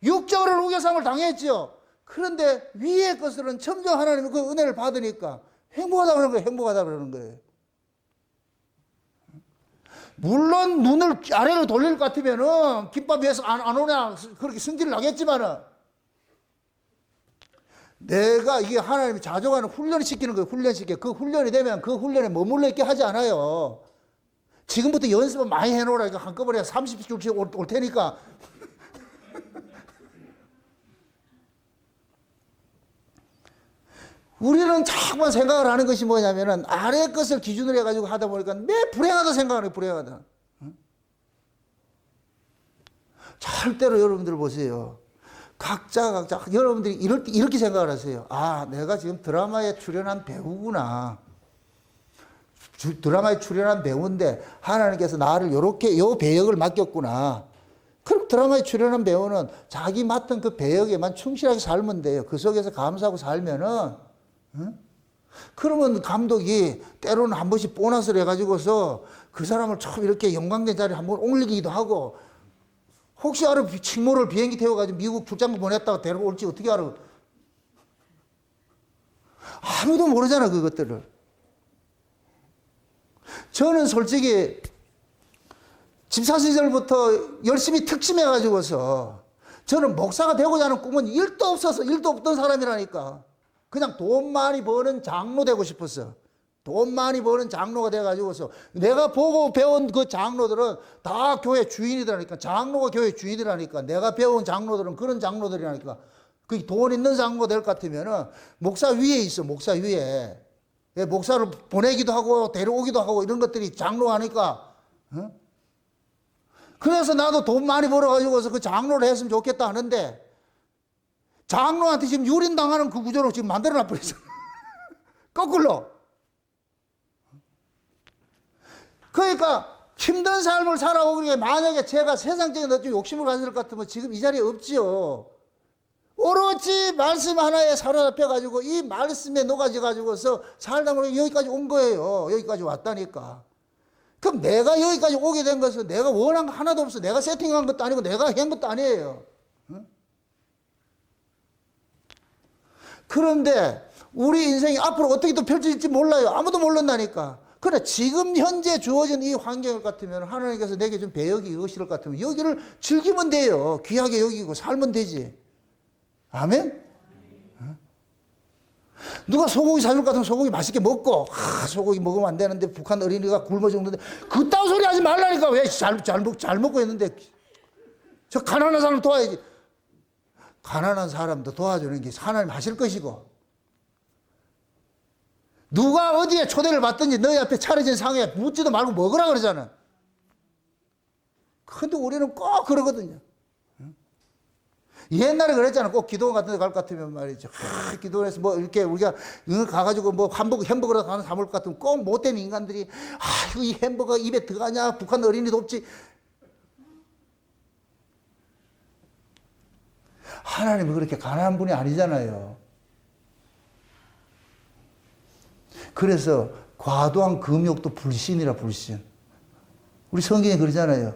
육적으로는 우겨sam을 당했지요. 그런데 위의 것들은 점점 하나님의 그 은혜를 받으니까 행복하다 그러는 거예요. 행복하다 그러는 거예요. 물론 눈을 아래로 돌릴 것 같으면은 김밥 위에서 안 오냐 그렇게 승질을 나겠지만은 내가 이게 하나님이 자족하는 훈련을 시키는 거예요. 그 훈련이 되면 그 훈련에 머물러 있게 하지 않아요. 지금부터 연습을 많이 해놓으라. 이거 한꺼번에 30줄씩 올 테니까. 우리는 자꾸만 생각을 하는 것이 뭐냐면은 아래 것을 기준으로 해가지고 하다 보니까 매 불행하다 생각을 해요. 불행하다. 절대로 여러분들 보세요. 각자 여러분들이 이렇게 생각을 하세요. 아, 내가 지금 드라마에 출연한 배우구나. 드라마에 출연한 배우인데 하나님께서 나를 요렇게 요 배역을 맡겼구나. 그럼 드라마에 출연한 배우는 자기 맡은 그 배역에만 충실하게 살면 돼요. 그 속에서 감사하고 살면은 그러면 감독이 때로는 한 번씩 보너스를 해가지고서 그 사람을 참 이렇게 영광된 자리에 한번 옮기기도 하고 혹시 알아 친모를 비행기 태워가지고 미국 출장을 보냈다가 데려올지 어떻게 알아? 아무도 모르잖아 그것들을. 저는 솔직히 집사 시절부터 열심히 특심해가지고서 저는 목사가 되고자 하는 꿈은 1도 없던 사람이라니까. 그냥 돈 많이 버는 장로 되고 싶었어. 돈 많이 버는 장로가 돼가지고서 내가 보고 배운 그 장로들은 다 교회 주인이라니까. 장로가 교회 주인이라니까. 내가 배운 장로들은 그런 장로들이라니까. 그 돈 있는 장로 될 것 같으면은 목사 위에 있어. 목사 위에. 목사를 보내기도 하고 데려오기도 하고 이런 것들이 장로 하니까. 그래서 나도 돈 많이 벌어가지고서 그 장로를 했으면 좋겠다 하는데 장로한테 지금 유린당하는 그 구조로 지금 만들어놔 버렸어. 거꾸로. 그러니까 힘든 삶을 살아오기에 만약에 제가 세상적인 어떤 욕심을 가질 것 같으면 지금 이 자리에 없지요. 오로지 말씀 하나에 사로잡혀가지고 이 말씀에 녹아져가지고서 살다 보니 여기까지 온 거예요. 여기까지 왔다니까. 그럼 내가 여기까지 오게 된 것은 내가 원한 거 하나도 없어. 내가 세팅한 것도 아니고 내가 한 것도 아니에요. 그런데 우리 인생이 앞으로 어떻게 또 펼쳐질지 몰라요. 아무도 모른다니까. 그러나 지금 현재 주어진 이 환경 같으면 하나님께서 내게 좀 배역이 이것일 것 같으면 여기를 즐기면 돼요. 귀하게 여기고 살면 되지. 아멘? 누가 소고기 사줄 것 같으면 소고기 맛있게 먹고, 소고기 먹으면 안 되는데 북한 어린이가 굶어 죽는데 그딴 소리 하지 말라니까. 왜 잘 먹고 있는데. 저 가난한 사람 도와야지. 가난한 사람도 도와주는 게 하나님 하실 것이고, 누가 어디에 초대를 받든지 너희 앞에 차려진 상에 묻지도 말고 먹으라 그러잖아. 근데 우리는 꼭 그러거든요. 옛날에 그랬잖아. 꼭 기도원 같은 데 갈 것 같으면 말이죠. 기도원에서 뭐 이렇게 우리가 가가지고 뭐 햄버거라도 하나 사 먹을 것 같으면 꼭 못된 인간들이, 이거 이 햄버거 입에 들어가냐? 북한 어린이도 없지. 하나님은 그렇게 가난한 분이 아니잖아요. 그래서 과도한 금욕도 불신이라, 불신. 우리 성경에 그러잖아요.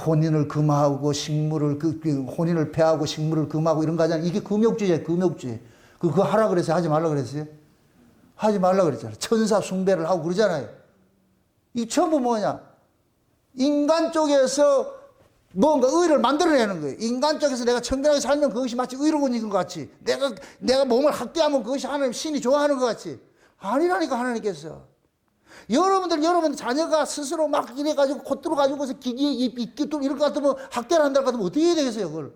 혼인을 금하고 식물을 혼인을 폐하고 식물을 금하고 이런 거 하잖아요. 이게 금욕주의예요, 금욕주의. 그거 하라 그랬어요? 하지 말라 그랬어요? 하지 말라 그랬잖아요. 천사 숭배를 하고 그러잖아요. 이 전부 뭐냐? 인간 쪽에서 뭔가 의를 만들어내는 거예요. 인간 쪽에서 내가 청결하게 살면 그것이 마치 의로운 것 같이, 내가 몸을 학대하면 그것이 하나님 신이 좋아하는 것 같이. 아니라니까, 하나님께서. 여러분들 자녀가 스스로 막 이래가지고 콧 들어가지고서 기기에 입 뚫 이럴 것 같으면 학대를 한다고 하면 어떻게 해야 되겠어요, 그걸?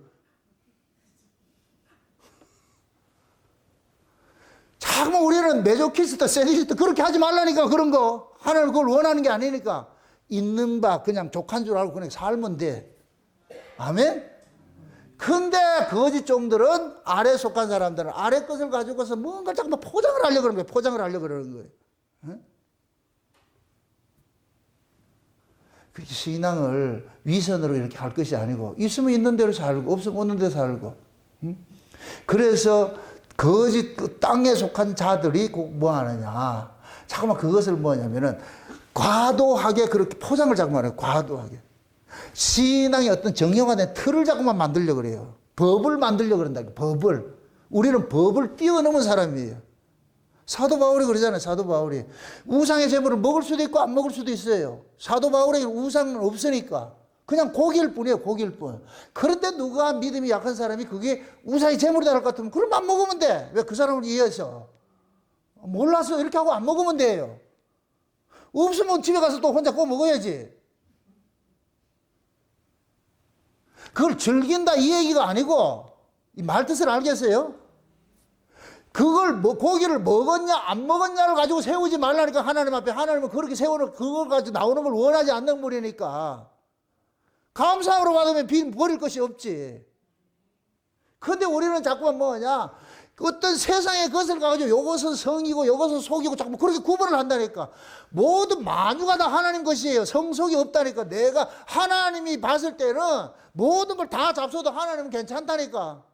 자꾸만 우리는 메조키스트, 세디스트 그렇게 하지 말라니까, 그런 거. 하나님 그걸 원하는 게 아니니까. 있는 바 그냥 족한 줄 알고 그냥 살면 돼. 아멘? 근데 거짓 종들은 아래 속한 사람들은 아래 것을 가지고서 뭔가 자꾸만 포장을 하려고 그러는 거예요. 포장을 하려고 그러는 거예요. 응? 그렇게 신앙을 위선으로 이렇게 할 것이 아니고, 있으면 있는 대로 살고, 없으면 없는 대로 살고. 응? 그래서 거짓 땅에 속한 자들이 뭐 하느냐. 자꾸만 그것을 뭐냐면은 과도하게 그렇게 포장을 자꾸만 해요. 과도하게. 신앙의 어떤 정형화된 틀을 자꾸만 만들려고 그래요. 법을 만들려고 그런다. 법을. 우리는 법을 뛰어넘은 사람이에요. 사도 바울이 그러잖아요. 사도 바울이. 우상의 제물을 먹을 수도 있고 안 먹을 수도 있어요. 사도 바울에게 우상은 없으니까. 그냥 고기일 뿐이에요. 고기일 뿐. 그런데 누가 믿음이 약한 사람이 그게 우상의 제물이다 할 것 같으면 그럼 안 먹으면 돼. 왜 그 사람을 이해해서. 몰라서 이렇게 하고 안 먹으면 돼요. 없으면 집에 가서 또 혼자 구워 먹어야지. 그걸 즐긴다 이 얘기가 아니고, 이 말뜻을 알겠어요? 그걸 고기를 먹었냐 안 먹었냐를 가지고 세우지 말라니까. 하나님 앞에. 하나님은 그렇게 세우는 그걸 가지고 나오는 걸 원하지 않는 분이니까. 감사함으로 받으면 버릴 것이 없지. 근데 우리는 자꾸만 뭐냐, 어떤 세상의 것을 가지고 요것은 성이고 요것은 속이고 자꾸 그렇게 구분을 한다니까. 모든 만유가 다 하나님 것이에요. 성속이 없다니까. 내가 하나님이 봤을 때는 모든 걸 다 잡숴도 하나님은 괜찮다니까.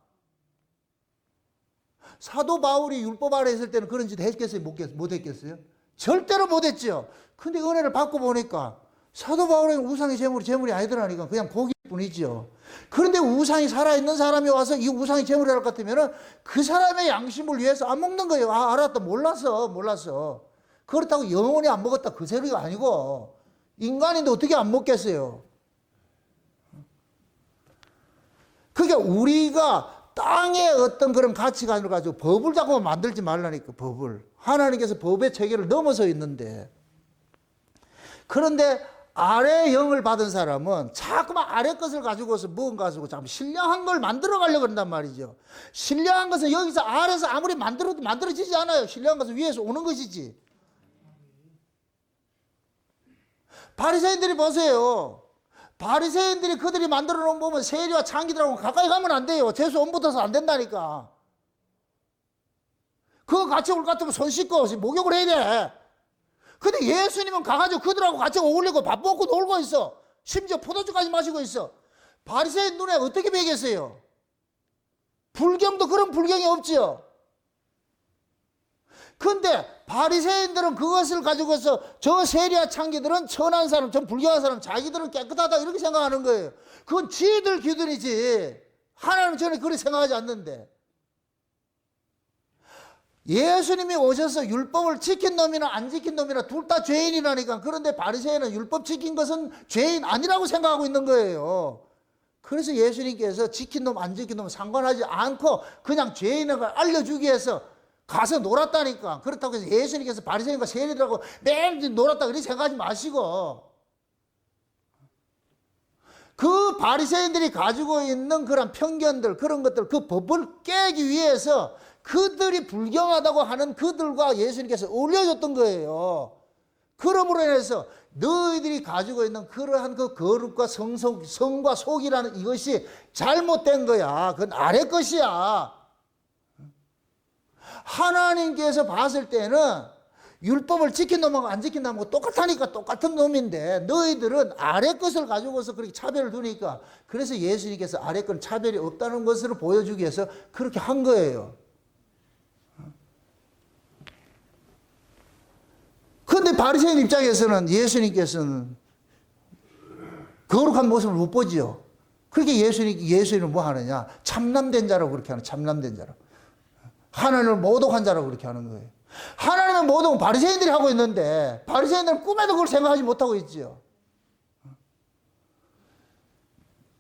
사도 바울이 율법 아래 있을 때는 그런 짓 했겠어요? 못 했겠어요? 절대로 못 했죠. 근데 은혜를 받고 보니까 사도 바울은 우상의 제물이 아니더라니까. 그냥 고기일 뿐이죠. 그런데 우상이 살아있는 사람이 와서 이 우상이 제물이 할 것 같으면 그 사람의 양심을 위해서 안 먹는 거예요. 알았다. 몰랐어. 그렇다고 영원히 안 먹었다. 그 소리가 아니고, 인간인데 어떻게 안 먹겠어요? 그러니까 우리가 땅의 어떤 그런 가치관을 가지고 법을 자꾸 만들지 말라니까, 법을. 하나님께서 법의 체계를 넘어서 있는데. 그런데 아래 영을 받은 사람은 자꾸만 아래 것을 가지고서 무언가 가지고 자꾸 신령한 걸 만들어 가려고 한단 말이죠. 신령한 것은 여기서 아래서 아무리 만들어도 만들어지지 않아요. 신령한 것은 위에서 오는 것이지. 바리새인들이 보세요. 바리새인들이 그들이 만들어 놓은 보면 세리와 창기들하고 가까이 가면 안 돼요. 재수 안 붙어서 안 된다니까. 그거 같이 올 것 같으면 손 씻고 목욕을 해야 돼. 근데 예수님은 가가지고 그들하고 같이 어울리고 밥 먹고 놀고 있어. 심지어 포도주까지 마시고 있어. 바리새인 눈에 어떻게 배겠어요? 불경도 그런 불경이 없지요. 근데 바리새인들은 그것을 가지고서 저 세리와 창기들은 천한 사람, 전 불경한 사람, 자기들은 깨끗하다 이렇게 생각하는 거예요. 그건 지들 기준이지. 하나님은 전혀 그렇게 생각하지 않는데. 예수님이 오셔서 율법을 지킨 놈이나 안 지킨 놈이나 둘 다 죄인이라니까. 그런데 바리새인은 율법 지킨 것은 죄인 아니라고 생각하고 있는 거예요. 그래서 예수님께서 지킨 놈 안 지킨 놈 상관하지 않고 그냥 죄인을 알려주기 위해서 가서 놀았다니까. 그렇다고 해서 예수님께서 바리새인과 세리들하고 매일 놀았다 그렇게 생각하지 마시고, 그 바리새인들이 가지고 있는 그런 편견들, 그런 것들, 그 법을 깨기 위해서 그들이 불경하다고 하는 그들과 예수님께서 어울려줬던 거예요. 그러므로 인해서 너희들이 가지고 있는 그러한 그 거룩과 성과 속이라는 이것이 잘못된 거야. 그건 아래 것이야. 하나님께서 봤을 때는 율법을 지킨 놈하고 안 지킨 놈하고 똑같으니까 똑같은 놈인데, 너희들은 아래 것을 가지고서 그렇게 차별을 두니까, 그래서 예수님께서 아래 건 차별이 없다는 것을 보여주기 위해서 그렇게 한 거예요. 그런데 바리새인 입장에서는 예수님께서는 거룩한 모습을 못 보지요. 그렇게 예수님은 뭐 하느냐? 참남된 자라고 그렇게 하는, 참남된 자라고. 하나님을 모독한 자라고 그렇게 하는 거예요. 하나님의 모독은 바리새인들이 하고 있는데, 바리새인들은 꿈에도 그걸 생각하지 못하고 있지요.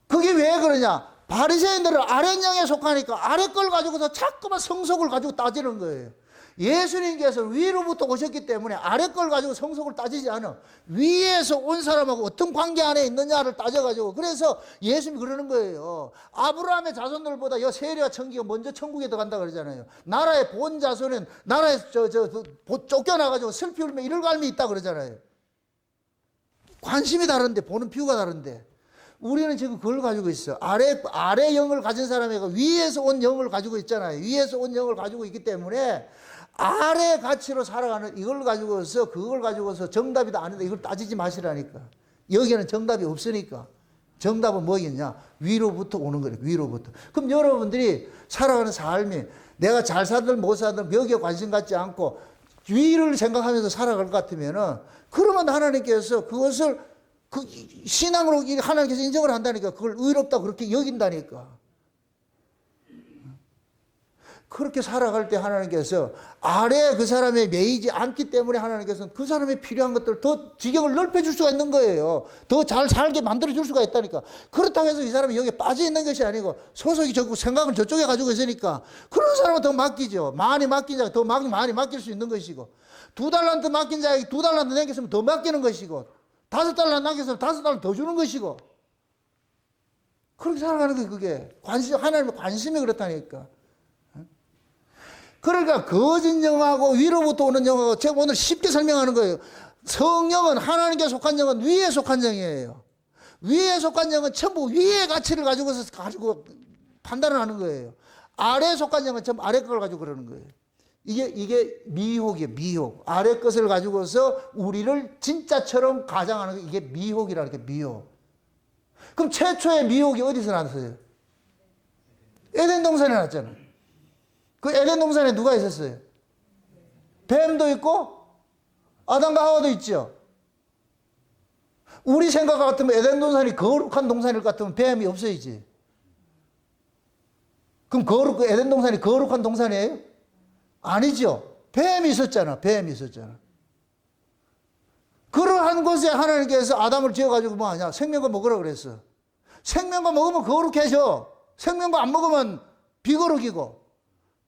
그게 왜 그러냐? 바리새인들은 아랫령에 속하니까 아래 걸 가지고서 자꾸만 성속을 가지고 따지는 거예요. 예수님께서 위로부터 오셨기 때문에 아래 걸 가지고 성속을 따지지 않아. 위에서 온 사람하고 어떤 관계 안에 있느냐를 따져가지고, 그래서 예수님이 그러는 거예요. 아브라함의 자손들보다 여 세리와 청기가 먼저 천국에 들어간다 그러잖아요. 나라의 본 자손은 나라에 쫓겨나가지고 슬피 울며 이를 갈미 있다 그러잖아요. 관심이 다른데, 보는 뷰가 다른데. 우리는 지금 그걸 가지고 있어. 아래 영을 가진 사람이가 위에서 온 영을 가지고 있잖아요. 위에서 온 영을 가지고 있기 때문에 아래 가치로 살아가는 이걸 가지고서, 그걸 가지고서 정답이다 아니다 이걸 따지지 마시라니까. 여기는 정답이 없으니까. 정답은 뭐겠냐? 위로부터 오는 거예요. 위로부터. 그럼 여러분들이 살아가는 삶이 내가 잘 살든 못 살든 여기에 관심 갖지 않고 위를 생각하면서 살아갈 것 같으면은, 그러면 하나님께서 그것을 그 신앙으로 하나님께서 인정을 한다니까. 그걸 의롭다 그렇게 여긴다니까. 그렇게 살아갈 때 하나님께서 아래 그 사람에 매이지 않기 때문에 하나님께서는 그 사람에 필요한 것들을 더 지경을 넓혀줄 수가 있는 거예요. 더 잘 살게 만들어줄 수가 있다니까. 그렇다고 해서 이 사람이 여기에 빠져 있는 것이 아니고 소속이 적고 생각을 저쪽에 가지고 있으니까 그런 사람은 더 맡기죠. 많이 맡긴 자가 더 많이 맡길 수 있는 것이고, 2달란트 맡긴 자에게 2달란트 남겼으면 더 맡기는 것이고, 5달란트 남겼으면 5달란트 더 주는 것이고, 그렇게 살아가는 거예요. 그게 하나님의 관심이 그렇다니까. 그러니까 거짓 영하고 위로부터 오는 영하고, 제가 오늘 쉽게 설명하는 거예요. 성령은, 하나님께 속한 영은 위에 속한 영이에요. 위에 속한 영은 전부 위의 가치를 가지고 판단을 하는 거예요. 아래에 속한 영은 전부 아래 걸 가지고 그러는 거예요. 이게 미혹이에요. 미혹. 아래 것을 가지고서 우리를 진짜처럼 가장하는 게 이게 미혹이라는 게 미혹. 그럼 최초의 미혹이 어디서 났어요? 에덴 동산에 났잖아요. 그 에덴 동산에 누가 있었어요? 뱀도 있고 아담과 하와도 있죠. 우리 생각 같으면 에덴 동산이 거룩한 동산일 것 같으면 뱀이 없어야지. 그럼 에덴 동산이 거룩한 동산이에요? 아니죠. 뱀이 있었잖아. 뱀이 있었잖아. 그러한 곳에 하나님께서 아담을 지어가지고 뭐 하냐? 생명과 먹으라 그랬어. 생명과 먹으면 거룩해져. 생명과 안 먹으면 비거룩이고.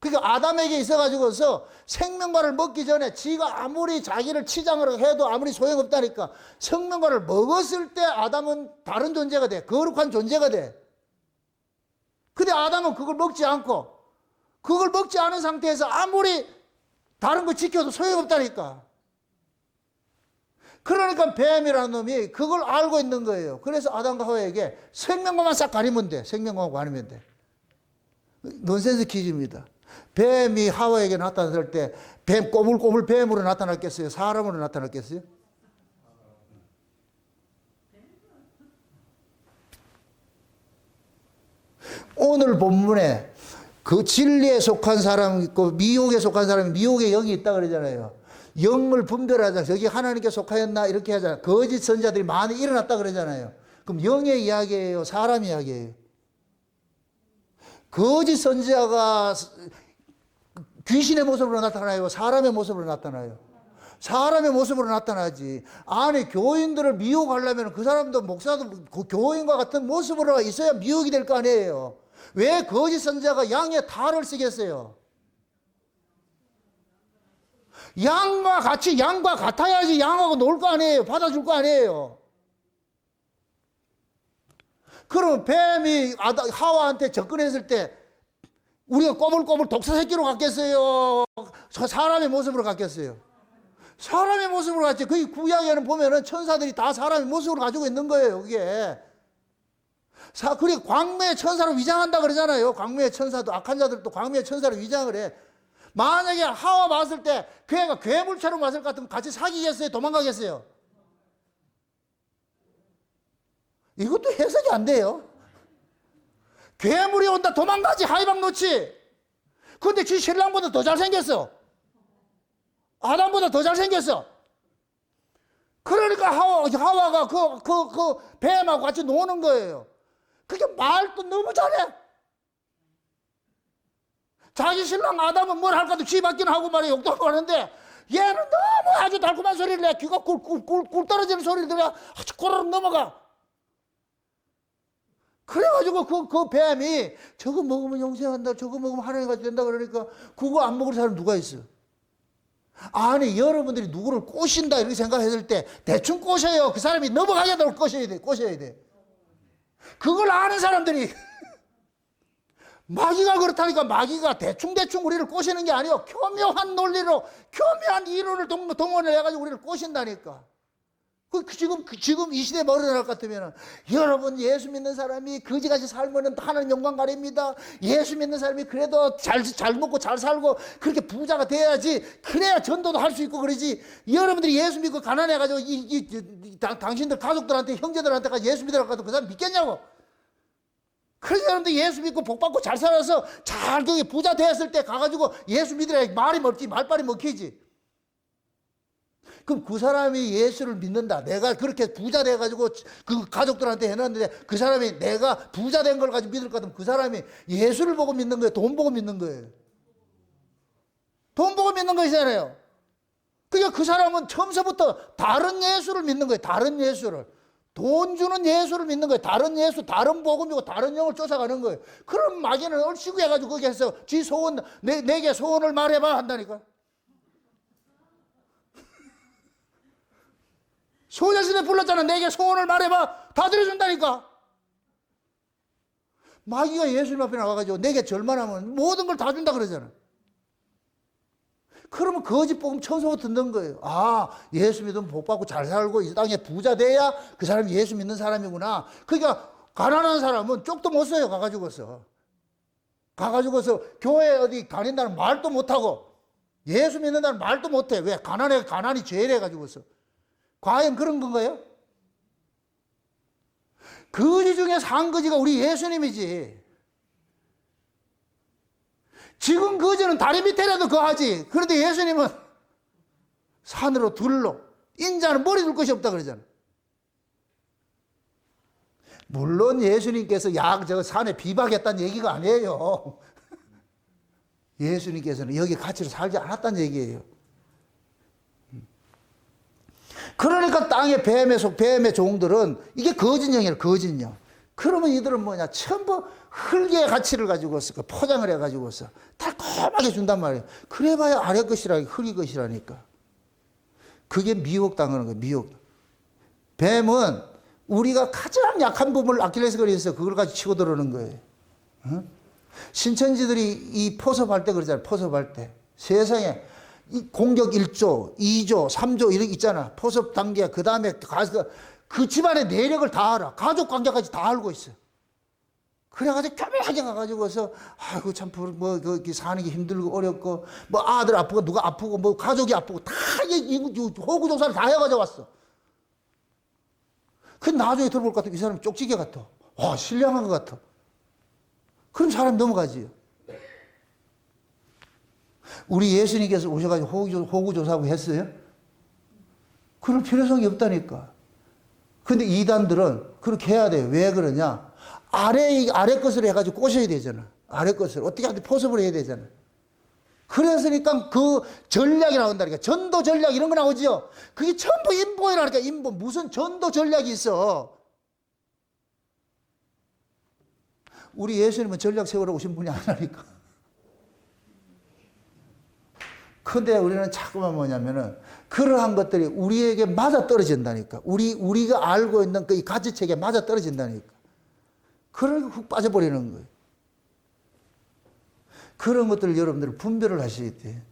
그러니까 아담에게 있어가지고서 생명과를 먹기 전에 지가 아무리 자기를 치장을 해도 아무리 소용없다니까. 생명과를 먹었을 때 아담은 다른 존재가 돼. 거룩한 존재가 돼. 근데 아담은 그걸 먹지 않고, 그걸 먹지 않은 상태에서 아무리 다른 거 지켜도 소용없다니까. 그러니까 뱀이라는 놈이 그걸 알고 있는 거예요. 그래서 아담과 하와에게 생명과만 싹 가리면 돼. 생명과만 가리면 돼. 논센스 퀴즈입니다. 뱀이 하와에게 나타났을 때 뱀 꼬물꼬물 뱀으로 나타났겠어요? 사람으로 나타났겠어요? 오늘 본문에 그 진리에 속한 사람 있고 미혹에 속한 사람이 미혹의 영이 있다 그러잖아요. 영을 분별하자. 저기 하나님께 속하였나 이렇게 하잖아요. 거짓 선자들이 많이 일어났다 그러잖아요. 그럼 영의 이야기예요? 사람 이야기예요? 거짓 선자가 귀신의 모습으로 나타나요? 사람의 모습으로 나타나요? 사람의 모습으로 나타나지. 안에 교인들을 미혹하려면 그 사람도 목사도 그 교인과 같은 모습으로 있어야 미혹이 될 거 아니에요. 왜 거짓 선지자가 양의 탈을 쓰겠어요? 양과 같이 양과 같아야지 양하고 놀 거 아니에요. 받아줄 거 아니에요. 그럼 뱀이 하와한테 접근했을 때 우리가 꼬불꼬불 독사 새끼로 갔겠어요? 사람의 모습으로 갔겠어요? 사람의 모습으로 갔지. 그 구약에는 보면은 천사들이 다 사람의 모습으로 가지고 있는 거예요, 그게. 그리고 광매의 천사로 위장한다 그러잖아요. 광매의 천사도, 악한 자들도 광매의 천사로 위장을 해. 만약에 하와 봤을 때 걔가 괴물처럼 왔을 것 같으면 같이 사귀겠어요? 도망가겠어요? 이것도 해석이 안 돼요. 괴물이 온다 도망가지 하이방 놓지. 근데 지 신랑보다 더 잘생겼어. 아담보다 더 잘생겼어. 그러니까 하와가 그 뱀하고 같이 노는 거예요. 그게 말도 너무 잘해. 자기 신랑 아담은 뭘 할까도 쥐 받기는 하고 말이야. 욕도 하고 하는데 얘는 너무 아주 달콤한 소리를 내. 귀가 꿀 떨어지는 소리를 들어 아주 꼬르륵 넘어가. 그래가지고 그 뱀이 저거 먹으면 영생한다, 저거 먹으면 하나님같이 된다 그러니까 그거 안 먹을 사람 누가 있어? 아니, 여러분들이 누구를 꼬신다 이렇게 생각했을 때 대충 꼬셔요. 그 사람이 넘어가게 하도록 꼬셔야 돼. 그걸 아는 사람들이 마귀가 그렇다니까. 마귀가 대충 우리를 꼬시는 게 아니에요. 교묘한 논리로 교묘한 이론을 동원을 해가지고 우리를 꼬신다니까. 지금 이 시대에 머리 나올 것 같으면 여러분 예수 믿는 사람이 거지같이 살면 하나님 영광 가립니다. 예수 믿는 사람이 그래도 잘 먹고 잘 살고 그렇게 부자가 돼야지. 그래야 전도도 할 수 있고 그러지. 여러분들이 예수 믿고 가난해가지고 당신들 가족들한테 형제들한테까지 예수 믿으라고 해도 그 사람 믿겠냐고. 그래서 여러분들 예수 믿고 복받고 잘 살아서 잘 부자 되었을 때 가가지고 예수 믿으라 말이 먹지 말빨이 먹히지. 그럼 그 사람이 예수를 믿는다. 내가 그렇게 부자 돼가지고 그 가족들한테 해놨는데 그 사람이 내가 부자 된 걸 가지고 믿을 것 같으면 그 사람이 예수를 보고 믿는 거예요? 돈 보고 믿는 거예요? 돈 보고 믿는 것이잖아요. 그러니까 그 사람은 처음서부터 다른 예수를 믿는 거예요. 다른 예수를. 돈 주는 예수를 믿는 거예요. 다른 예수, 다른 복음이고 다른 영을 쫓아가는 거예요. 그럼 마귀는 얼씨구 해가지고 거기에서 지 소원, 내게 소원을 말해봐 한다니까. 소녀시대 불렀잖아. 내게 소원을 말해봐. 다 들어준다니까. 마귀가 예수님 앞에 나가가지고 내게 절만하면 모든 걸 다 준다 그러잖아. 그러면 거짓 복음 처음부터 듣는 거예요. 아, 예수 믿으면 복 받고 잘 살고 이 땅에 부자 돼야 그 사람이 예수 믿는 사람이구나. 그러니까 가난한 사람은 쪽도 못 써요. 가가지고서 교회 어디 다닌다는 말도 못하고 예수 믿는다는 말도 못해. 왜? 가난이 죄래 가지고서. 과연 그런 건가요? 거지 중에서 한 거지가 우리 예수님이지. 지금 거지는 다리 밑에라도 거하지. 그런데 예수님은 산으로 들로, 인자는 머리 둘 것이 없다 그러잖아. 물론 예수님께서 저 산에 비박했다는 얘기가 아니에요. 예수님께서는 여기 같이 살지 않았다는 얘기예요. 그러니까 땅의 뱀의 종들은 이게 거짓령이에요. 거짓령. 그러면 이들은 뭐냐, 전부 흙의 가치를 가지고서 포장을 해가지고서 달콤하게 준단 말이에요. 그래봐야 아래 것이라 흙의 것이라니까. 그게 미혹당하는 거예요. 미혹. 뱀은 우리가 가장 약한 부분을 아킬레스건이 있어서 그걸 가지고 치고 들어오는 거예요. 어? 신천지들이 이 포섭할 때 그러잖아요. 포섭할 때 세상에 이 공격 1조, 2조, 3조 이렇게 있잖아. 포섭 단계, 그 다음에 가서 그 집안의 내력을 다 알아. 가족 관계까지 다 알고 있어. 그래가지고 교묘하게 가가지고서 아이고 참 뭐 사는 게 힘들고 어렵고 뭐 아들 아프고 누가 아프고 뭐 가족이 아프고 다 호구조사를 다 해가지고 왔어. 근데 나중에 들어볼 것 같으면 이 사람이 쪽지게 같아. 와, 신령한 것 같아. 그럼 사람 넘어가지요. 우리 예수님께서 오셔가지고 호구조사하고 했어요? 그럴 필요성이 없다니까. 근데 이단들은 그렇게 해야 돼요. 왜 그러냐? 아래 것을 해가지고 꼬셔야 되잖아. 아래 것을. 어떻게 하든 포섭을 해야 되잖아. 그랬으니까 그 전략이 나온다니까. 전도 전략 이런 거 나오지요. 그게 전부 인본이라니까. 인본. 무슨 전도 전략이 있어. 우리 예수님은 전략 세우러 오신 분이 아니라니까. 근데 우리는 자꾸만 뭐냐면은 그러한 것들이 우리에게 맞아 떨어진다니까. 우리가 알고 있는 그 가지책에 맞아 떨어진다니까. 그러니까 훅 빠져버리는 거예요. 그런 것들을 여러분들 분별을 하셔야 돼.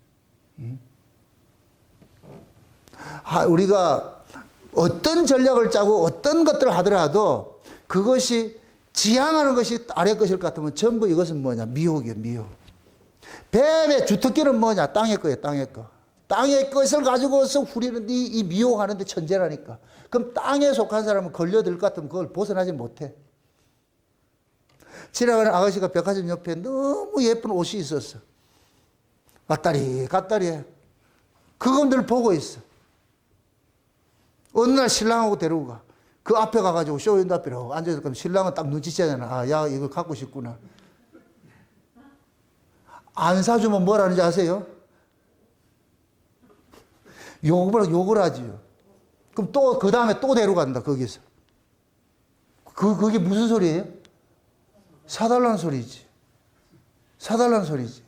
우리가 어떤 전략을 짜고 어떤 것들을 하더라도 그것이 지향하는 것이 아래 것일 것 같으면 전부 이것은 뭐냐? 미혹이에요, 미혹. 뱀의 주특기는 뭐냐? 땅의 거예요, 땅의 거. 땅의 것을 가지고서 우리는 이 미혹하는데 천재라니까. 그럼 땅에 속한 사람은 걸려들 것 같으면 그걸 벗어나지 못해. 지나가는 아가씨가 백화점 옆에 너무 예쁜 옷이 있었어. 갔다리 해. 그건 늘 보고 있어. 어느 날 신랑하고 데리고 가. 그 앞에 가가지고 쇼윈도 앞에 앉아서 그럼 신랑은 딱 눈치채잖아. 아, 야, 이거 갖고 싶구나. 안 사주면 뭐라는지 아세요? 욕을 하지요. 그럼 또, 그 다음에 또 데려간다, 거기서. 그게 무슨 소리예요? 사달라는 소리지. 사달라는 소리지.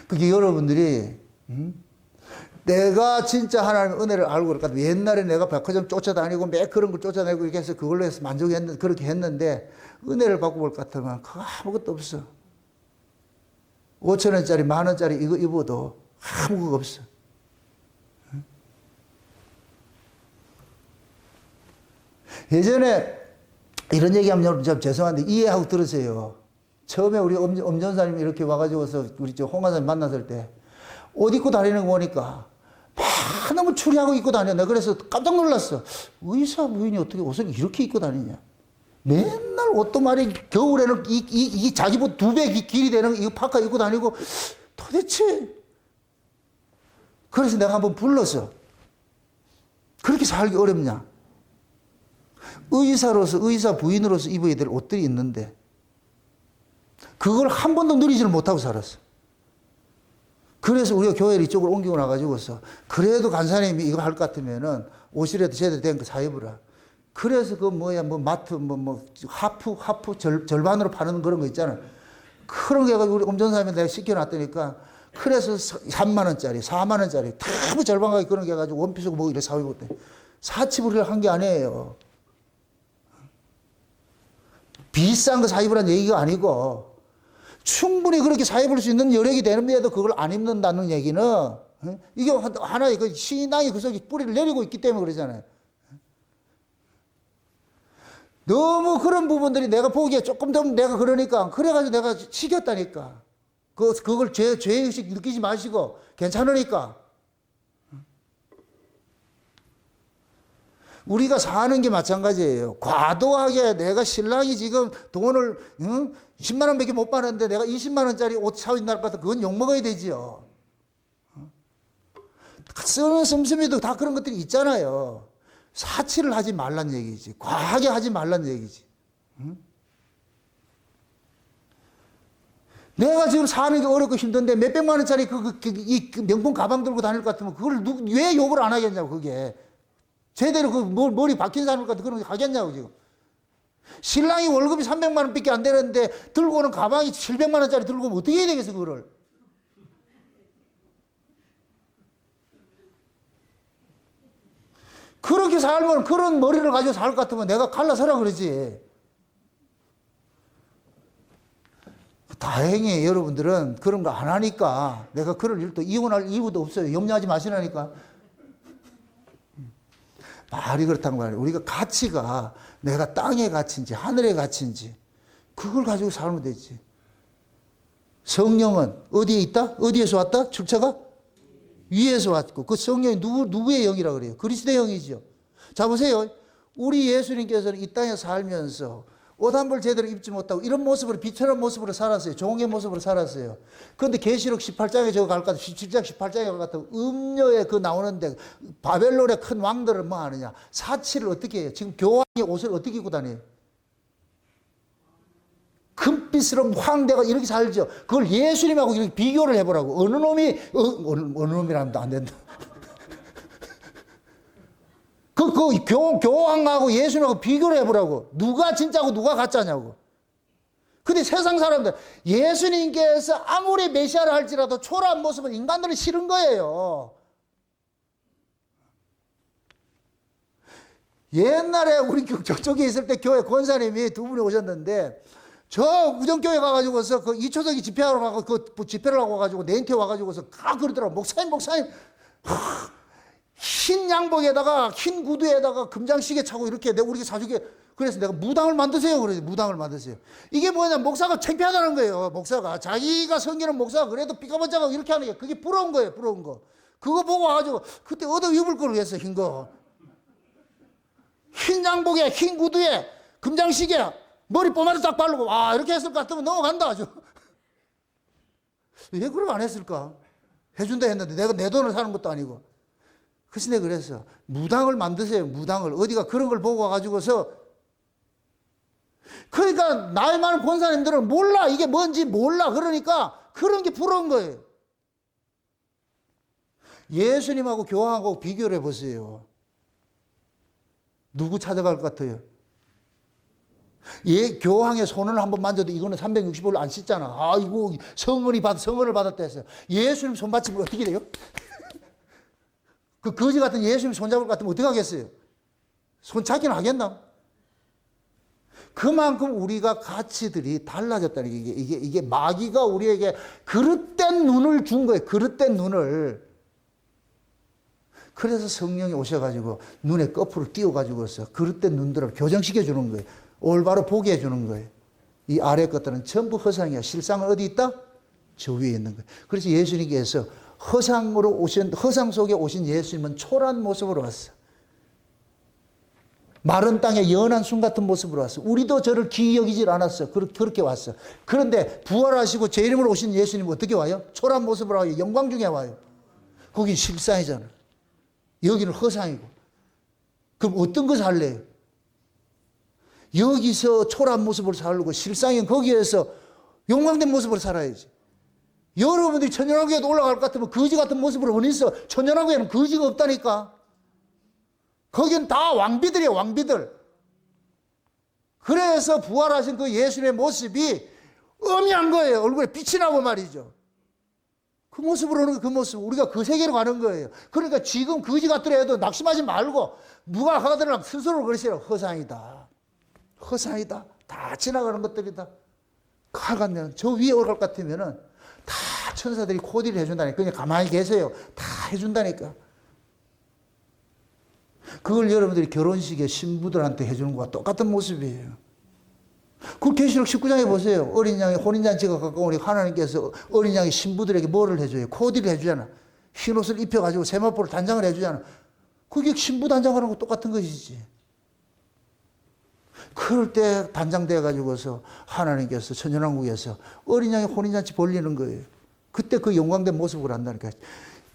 그게 여러분들이, 내가 진짜 하나님의 은혜를 알고 그럴까? 옛날에 내가 백화점 쫓아다니고 매 그런 걸 쫓아다니고 이렇게 해서 그걸로 해서 만족했는데, 그렇게 했는데, 은혜를 받고 볼 것 같으면 그거 아무것도 없어. 5,000원짜리, 10,000원짜리 이거 입어도 아무것도 없어. 예전에 이런 얘기하면 여러분 좀 죄송한데 이해하고 들으세요. 처음에 우리 엄전사님이 이렇게 와가지고서 우리 저 홍화사님 만났을 때 옷 입고 다니는 거 보니까 막 너무 추리하고 입고 다녀. 내가 그래서 깜짝 놀랐어. 의사 부인이 어떻게 옷을 이렇게 입고 다니냐. 맨날 옷도 말이 겨울에는 이 자기보다 2배 길이 되는 이 파카 입고 다니고 도대체. 그래서 내가 한번 불렀어. 그렇게 살기 어렵냐. 의사 부인으로서 입어야 될 옷들이 있는데 그걸 한 번도 누리지를 못하고 살았어. 그래서 우리가 교회를 이쪽으로 옮기고 나가지고서 그래도 간사님이 이거 할 것 같으면은 옷이라도 제대로 된 거 사입으라. 그래서 그 마트 하프 절반으로 파는 그런 거 있잖아. 그런 게 해가지고 우리 엄전사님이 내가 시켜놨다니까. 그래서 3만원짜리, 4만원짜리 다 절반 가게 그런 게 해가지고 원피스 뭐 이래 사입고 사치부리를 한 게 아니에요. 비싼 거 사입으란 얘기가 아니고 충분히 그렇게 사입을 수 있는 여력이 되는데도 그걸 안 입는다는 얘기는 이게 하나의 그 신앙의 그 속에 뿌리를 내리고 있기 때문에 그러잖아요. 너무 그런 부분들이 내가 보기에 조금 더 내가 그러니까 그래가지고 내가 시켰다니까. 그걸 죄의식 느끼지 마시고 괜찮으니까. 우리가 사는 게 마찬가지예요. 과도하게 내가 신랑이 지금 돈을 10만 원밖에 못 받는데 내가 20만 원짜리 옷 사인날 것 같아. 그건 욕먹어야 되지요. 쓰는 씀씀이도 다 그런 것들이 있잖아요. 사치를 하지 말란 얘기지. 과하게 하지 말란 얘기지. 내가 지금 사는 게 어렵고 힘든데 몇백만 원짜리 이 명품 가방 들고 다닐 것 같으면 그걸 왜 욕을 안 하겠냐고, 그게. 제대로 머리 박힌 사람 같은 그런 거 하겠냐고, 지금. 신랑이 월급이 300만 원밖에 안 되는데 들고 오는 가방이 700만 원짜리 들고 오면 어떻게 해야 되겠어, 그거를. 그렇게 살면 그런 머리를 가지고 살 것 같으면 내가 갈라서라 그러지. 다행히 여러분들은 그런 거 안 하니까 내가 그럴 일도 이혼할 이유도 없어요. 염려하지 마시라니까. 말이 그렇단 말이에요. 우리가 가치가 내가 땅의 가치인지 하늘의 가치인지 그걸 가지고 살면 되지. 성령은 어디에 있다? 어디에서 왔다? 출처가? 위에서 왔고 그 성령이 누구의 영이라고 그래요? 그리스도의 영이죠. 자 보세요. 우리 예수님께서는 이 땅에 살면서 옷 한 벌 제대로 입지 못하고 이런 모습으로 비천한 모습으로 살았어요. 종의 모습으로 살았어요. 그런데 계시록 18장에 저거 갈 것 같아. 17장 18장에 갈 것 같아. 음료에 그 나오는데 바벨론의 큰 왕들은 뭐 하느냐. 사치를 어떻게 해요? 지금 교황이 옷을 어떻게 입고 다녀요? 불빛으로 황대가 이렇게 살죠. 그걸 예수님하고 이렇게 비교를 해보라고. 어느 놈이, 어느 놈이라면 안 된다. 교황하고 예수님하고 비교를 해보라고. 누가 진짜고 누가 가짜냐고. 근데 세상 사람들, 예수님께서 아무리 메시아를 할지라도 초라한 모습은 인간들은 싫은 거예요. 옛날에 우리 저쪽에 있을 때 교회 권사님이 두 분이 오셨는데, 저 우정교회 가가지고서 그 이초석이 집회하러 가고 그 집회를 하고 와가지고 내한테 와가지고서 그러더라고. 목사님. 흰 양복에다가 흰 구두에다가 금장시계 차고 이렇게 내가 우리 사주게. 그래서 내가 무당을 만드세요. 그래서 무당을 만드세요. 이게 뭐냐, 목사가 창피하다는 거예요. 목사가 자기가 섬기는 목사가 그래도 삐까번쩍하고 이렇게 하는 게 그게 부러운 거예요. 부러운 거. 그거 보고 와가지고 그때 얻어 입을 걸 그랬어. 흰 거. 흰 양복에 흰 구두에 금장시계 머리 뽀마리 딱 바르고 이렇게 했을 것 같으면 넘어간다 아주. 왜 그걸 안 했을까? 해준다 했는데 내가 내 돈을 사는 것도 아니고. 그래서 내가 그랬어. 무당을 만드세요. 무당을. 어디가 그런 걸 보고 와가지고서. 그러니까 나이 많은 권사님들은 몰라. 이게 뭔지 몰라. 그러니까 그런 게 부러운 거예요. 예수님하고 교황하고 비교를 해보세요. 누구 찾아갈 것 같아요? 교황의 손을 한번 만져도 이거는 360일 안 씻잖아. 아이고, 성은을 받았다 했어요. 예수님 손 받치면 어떻게 돼요? 그 거지 같은 예수님 손 잡을 것 같으면 어떻게 하겠어요? 손 잡기는 하겠나? 그만큼 우리가 가치들이 달라졌다는 게 이게 마귀가 우리에게 그릇된 눈을 준 거예요. 그릇된 눈을. 그래서 성령이 오셔가지고 눈에 거풀을 띄워가지고서 그릇된 눈들을 교정시켜 주는 거예요. 올바로 보게 해주는 거예요. 이 아래 것들은 전부 허상이야. 실상은 어디 있다? 저 위에 있는 거예요. 그래서 예수님께서 허상 속에 오신 예수님은 초라한 모습으로 왔어. 마른 땅에 연한 순 같은 모습으로 왔어. 우리도 저를 기이 여기질 않았어. 그렇게 왔어. 그런데 부활하시고 제 이름으로 오신 예수님은 어떻게 와요? 초라한 모습으로 와요. 영광 중에 와요. 거긴 실상이잖아. 여기는 허상이고. 그럼 어떤 것을 할래요? 여기서 초라한 모습으로 살고 실상인 거기에서 영광된 모습으로 살아야지. 여러분들이 천연왕국에도 올라갈 것 같으면 거지 같은 모습으로 어디 있어? 천연왕국에는 거지가 없다니까. 거긴 다 왕비들이에요. 왕비들. 그래서 부활하신 그 예수님의 모습이 엄연한 거예요. 얼굴에 빛이 나고 말이죠. 그 모습으로 오는 그 모습. 우리가 그 세계로 가는 거예요. 그러니까 지금 거지 같더라도 낙심하지 말고 누가 하더라도 스스로 그러시라. 허상이다. 허상이다. 다 지나가는 것들이다. 칼같면 저 위에 올라갈 것 같으면은 다 천사들이 코디를 해준다니까. 그냥 가만히 계세요. 다 해준다니까. 그걸 여러분들이 결혼식에 신부들한테 해주는 것과 똑같은 모습이에요. 그 계시록 19장에 보세요. 어린 양의 혼인잔치가 가까우니 하나님께서 어린 양의 신부들에게 뭐를 해줘요? 코디를 해주잖아. 흰 옷을 입혀가지고 세마포를 단장을 해주잖아. 그게 신부 단장하는 거 똑같은 것이지. 그럴 때 단장되어가지고서 하나님께서 천연왕국에서 어린 양의 혼인잔치 벌리는 거예요. 그때 그 영광된 모습으로 한다니까.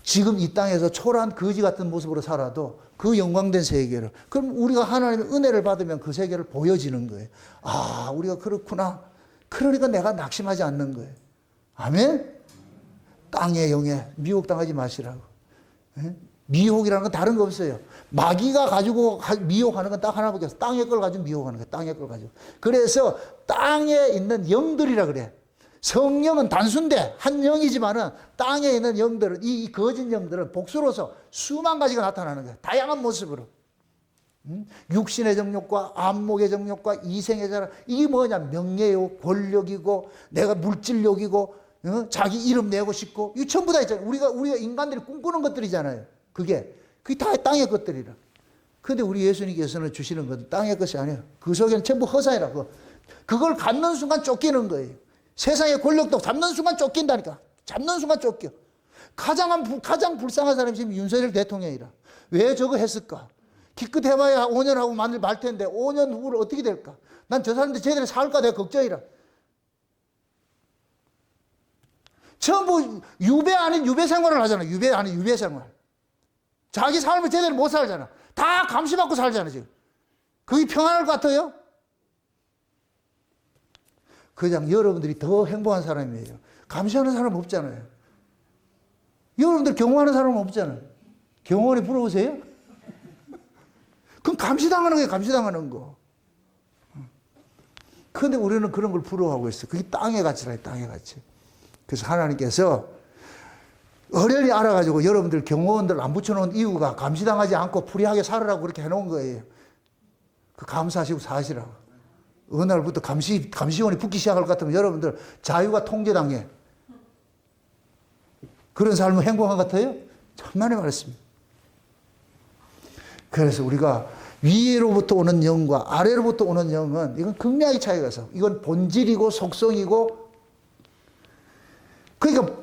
지금 이 땅에서 초라한 거지 같은 모습으로 살아도 그 영광된 세계를, 그럼 우리가 하나님의 은혜를 받으면 그 세계를 보여지는 거예요. 아, 우리가 그렇구나. 그러니까 내가 낙심하지 않는 거예요. 아멘? 땅의 영에 미혹당하지 마시라고. 미혹이라는 건 다른 거 없어요. 마귀가 가지고 미혹하는 건 딱 하나밖에 없어요. 땅의 걸 가지고 미혹하는 거예요. 땅의 걸 가지고. 그래서 땅에 있는 영들이라 그래. 성령은 단순대 한 영이지만은 땅에 있는 영들은, 이 거짓 영들은 복수로서 수만 가지가 나타나는 거예요. 다양한 모습으로. 육신의 정욕과 안목의 정욕과 이생의 자랑. 이게 뭐냐? 명예요, 권력이고, 내가 물질욕이고, 자기 이름 내고 싶고, 이거 전부 다 있잖아요. 우리가 인간들이 꿈꾸는 것들이잖아요. 그게 다 땅의 것들이라. 그런데 우리 예수님께서는 주시는 것은 땅의 것이 아니에요. 그 속에는 전부 허상이라고. 그걸 갖는 순간 쫓기는 거예요. 세상의 권력도 잡는 순간 쫓긴다니까. 잡는 순간 쫓겨. 가장 불쌍한 사람이 지금 윤석열 대통령이라. 왜 저거 했을까? 기껏 해봐야 5년 하고 말 텐데 5년 후를 어떻게 될까? 난 저 사람들 제대로 살까 내가 걱정이라. 전부 유배 아닌 유배 생활을 하잖아. 유배 아닌 유배 생활. 자기 삶을 제대로 못 살잖아. 다 감시받고 살잖아 지금. 그게 평안할 것 같아요? 그냥 여러분들이 더 행복한 사람이에요. 감시하는 사람 없잖아요. 여러분들 경호하는 사람은 없잖아요. 경호원이 부러우세요? 그럼 감시당하는 거예요, 감시당하는 거. 그런데 우리는 그런 걸 부러워하고 있어요. 그게 땅의 가치라, 땅의 가치. 그래서 하나님께서 어련히 알아가지고 여러분들 경호원들 안 붙여놓은 이유가 감시당하지 않고 불의하게 살으라고 그렇게 해놓은 거예요. 그 감사하시고 사시라고. 어느 날부터 감시원이 붙기 시작할 것 같으면 여러분들 자유가 통제당해. 그런 삶은 행복한 것 같아요? 천만에 말했습니다. 그래서 우리가 위로부터 오는 영과 아래로부터 오는 영은 이건 극명히 차이가 있어. 이건 본질이고 속성이고, 그러니까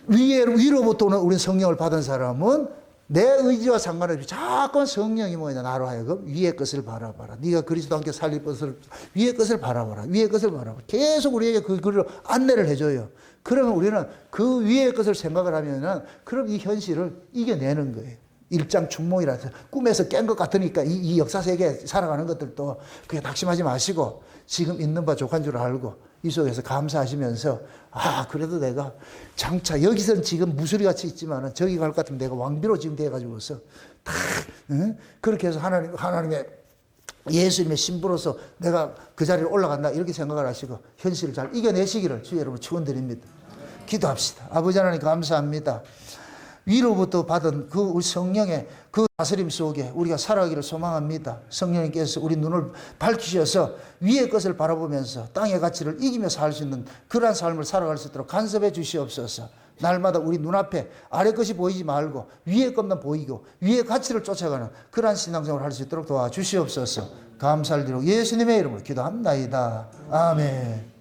위로부터 오는 우리 성령을 받은 사람은 내 의지와 상관없이 자꾸 성령이 뭐냐, 나로 하여금 위의 것을 바라봐라. 네가 그리스도 함께 살릴 것을, 위의 것을 바라봐라. 위의 것을 바라봐라. 계속 우리에게 그걸 안내를 해줘요. 그러면 우리는 그 위의 것을 생각을 하면은 그럼 이 현실을 이겨내는 거예요. 일장춘몽이라서 꿈에서 깬 것 같으니까 이 역사 세계에 살아가는 것들도 그게 낙심하지 마시고 지금 있는 바 족한 줄 알고 이 속에서 감사하시면서, 아, 그래도 내가 장차 여기서는 지금 무수리같이 있지만은 저기 갈 것 같으면 내가 왕비로 지금 돼가지고서 다, 응? 그렇게 해서 하나님의 예수님의 신부로서 내가 그 자리에 올라간다, 이렇게 생각을 하시고 현실을 잘 이겨내시기를 주 여러분 축원드립니다. 기도합시다. 아버지 하나님 감사합니다. 위로부터 받은 그 우리 성령의 그 다스림 속에 우리가 살아가기를 소망합니다. 성령님께서 우리 눈을 밝히셔서 위의 것을 바라보면서 땅의 가치를 이기며 살 수 있는 그러한 삶을 살아갈 수 있도록 간섭해 주시옵소서. 날마다 우리 눈앞에 아래 것이 보이지 말고 위의 것만 보이고 위의 가치를 쫓아가는 그러한 신앙생활을 할 수 있도록 도와주시옵소서. 감사를 드리고 예수님의 이름으로 기도합니다. 아멘.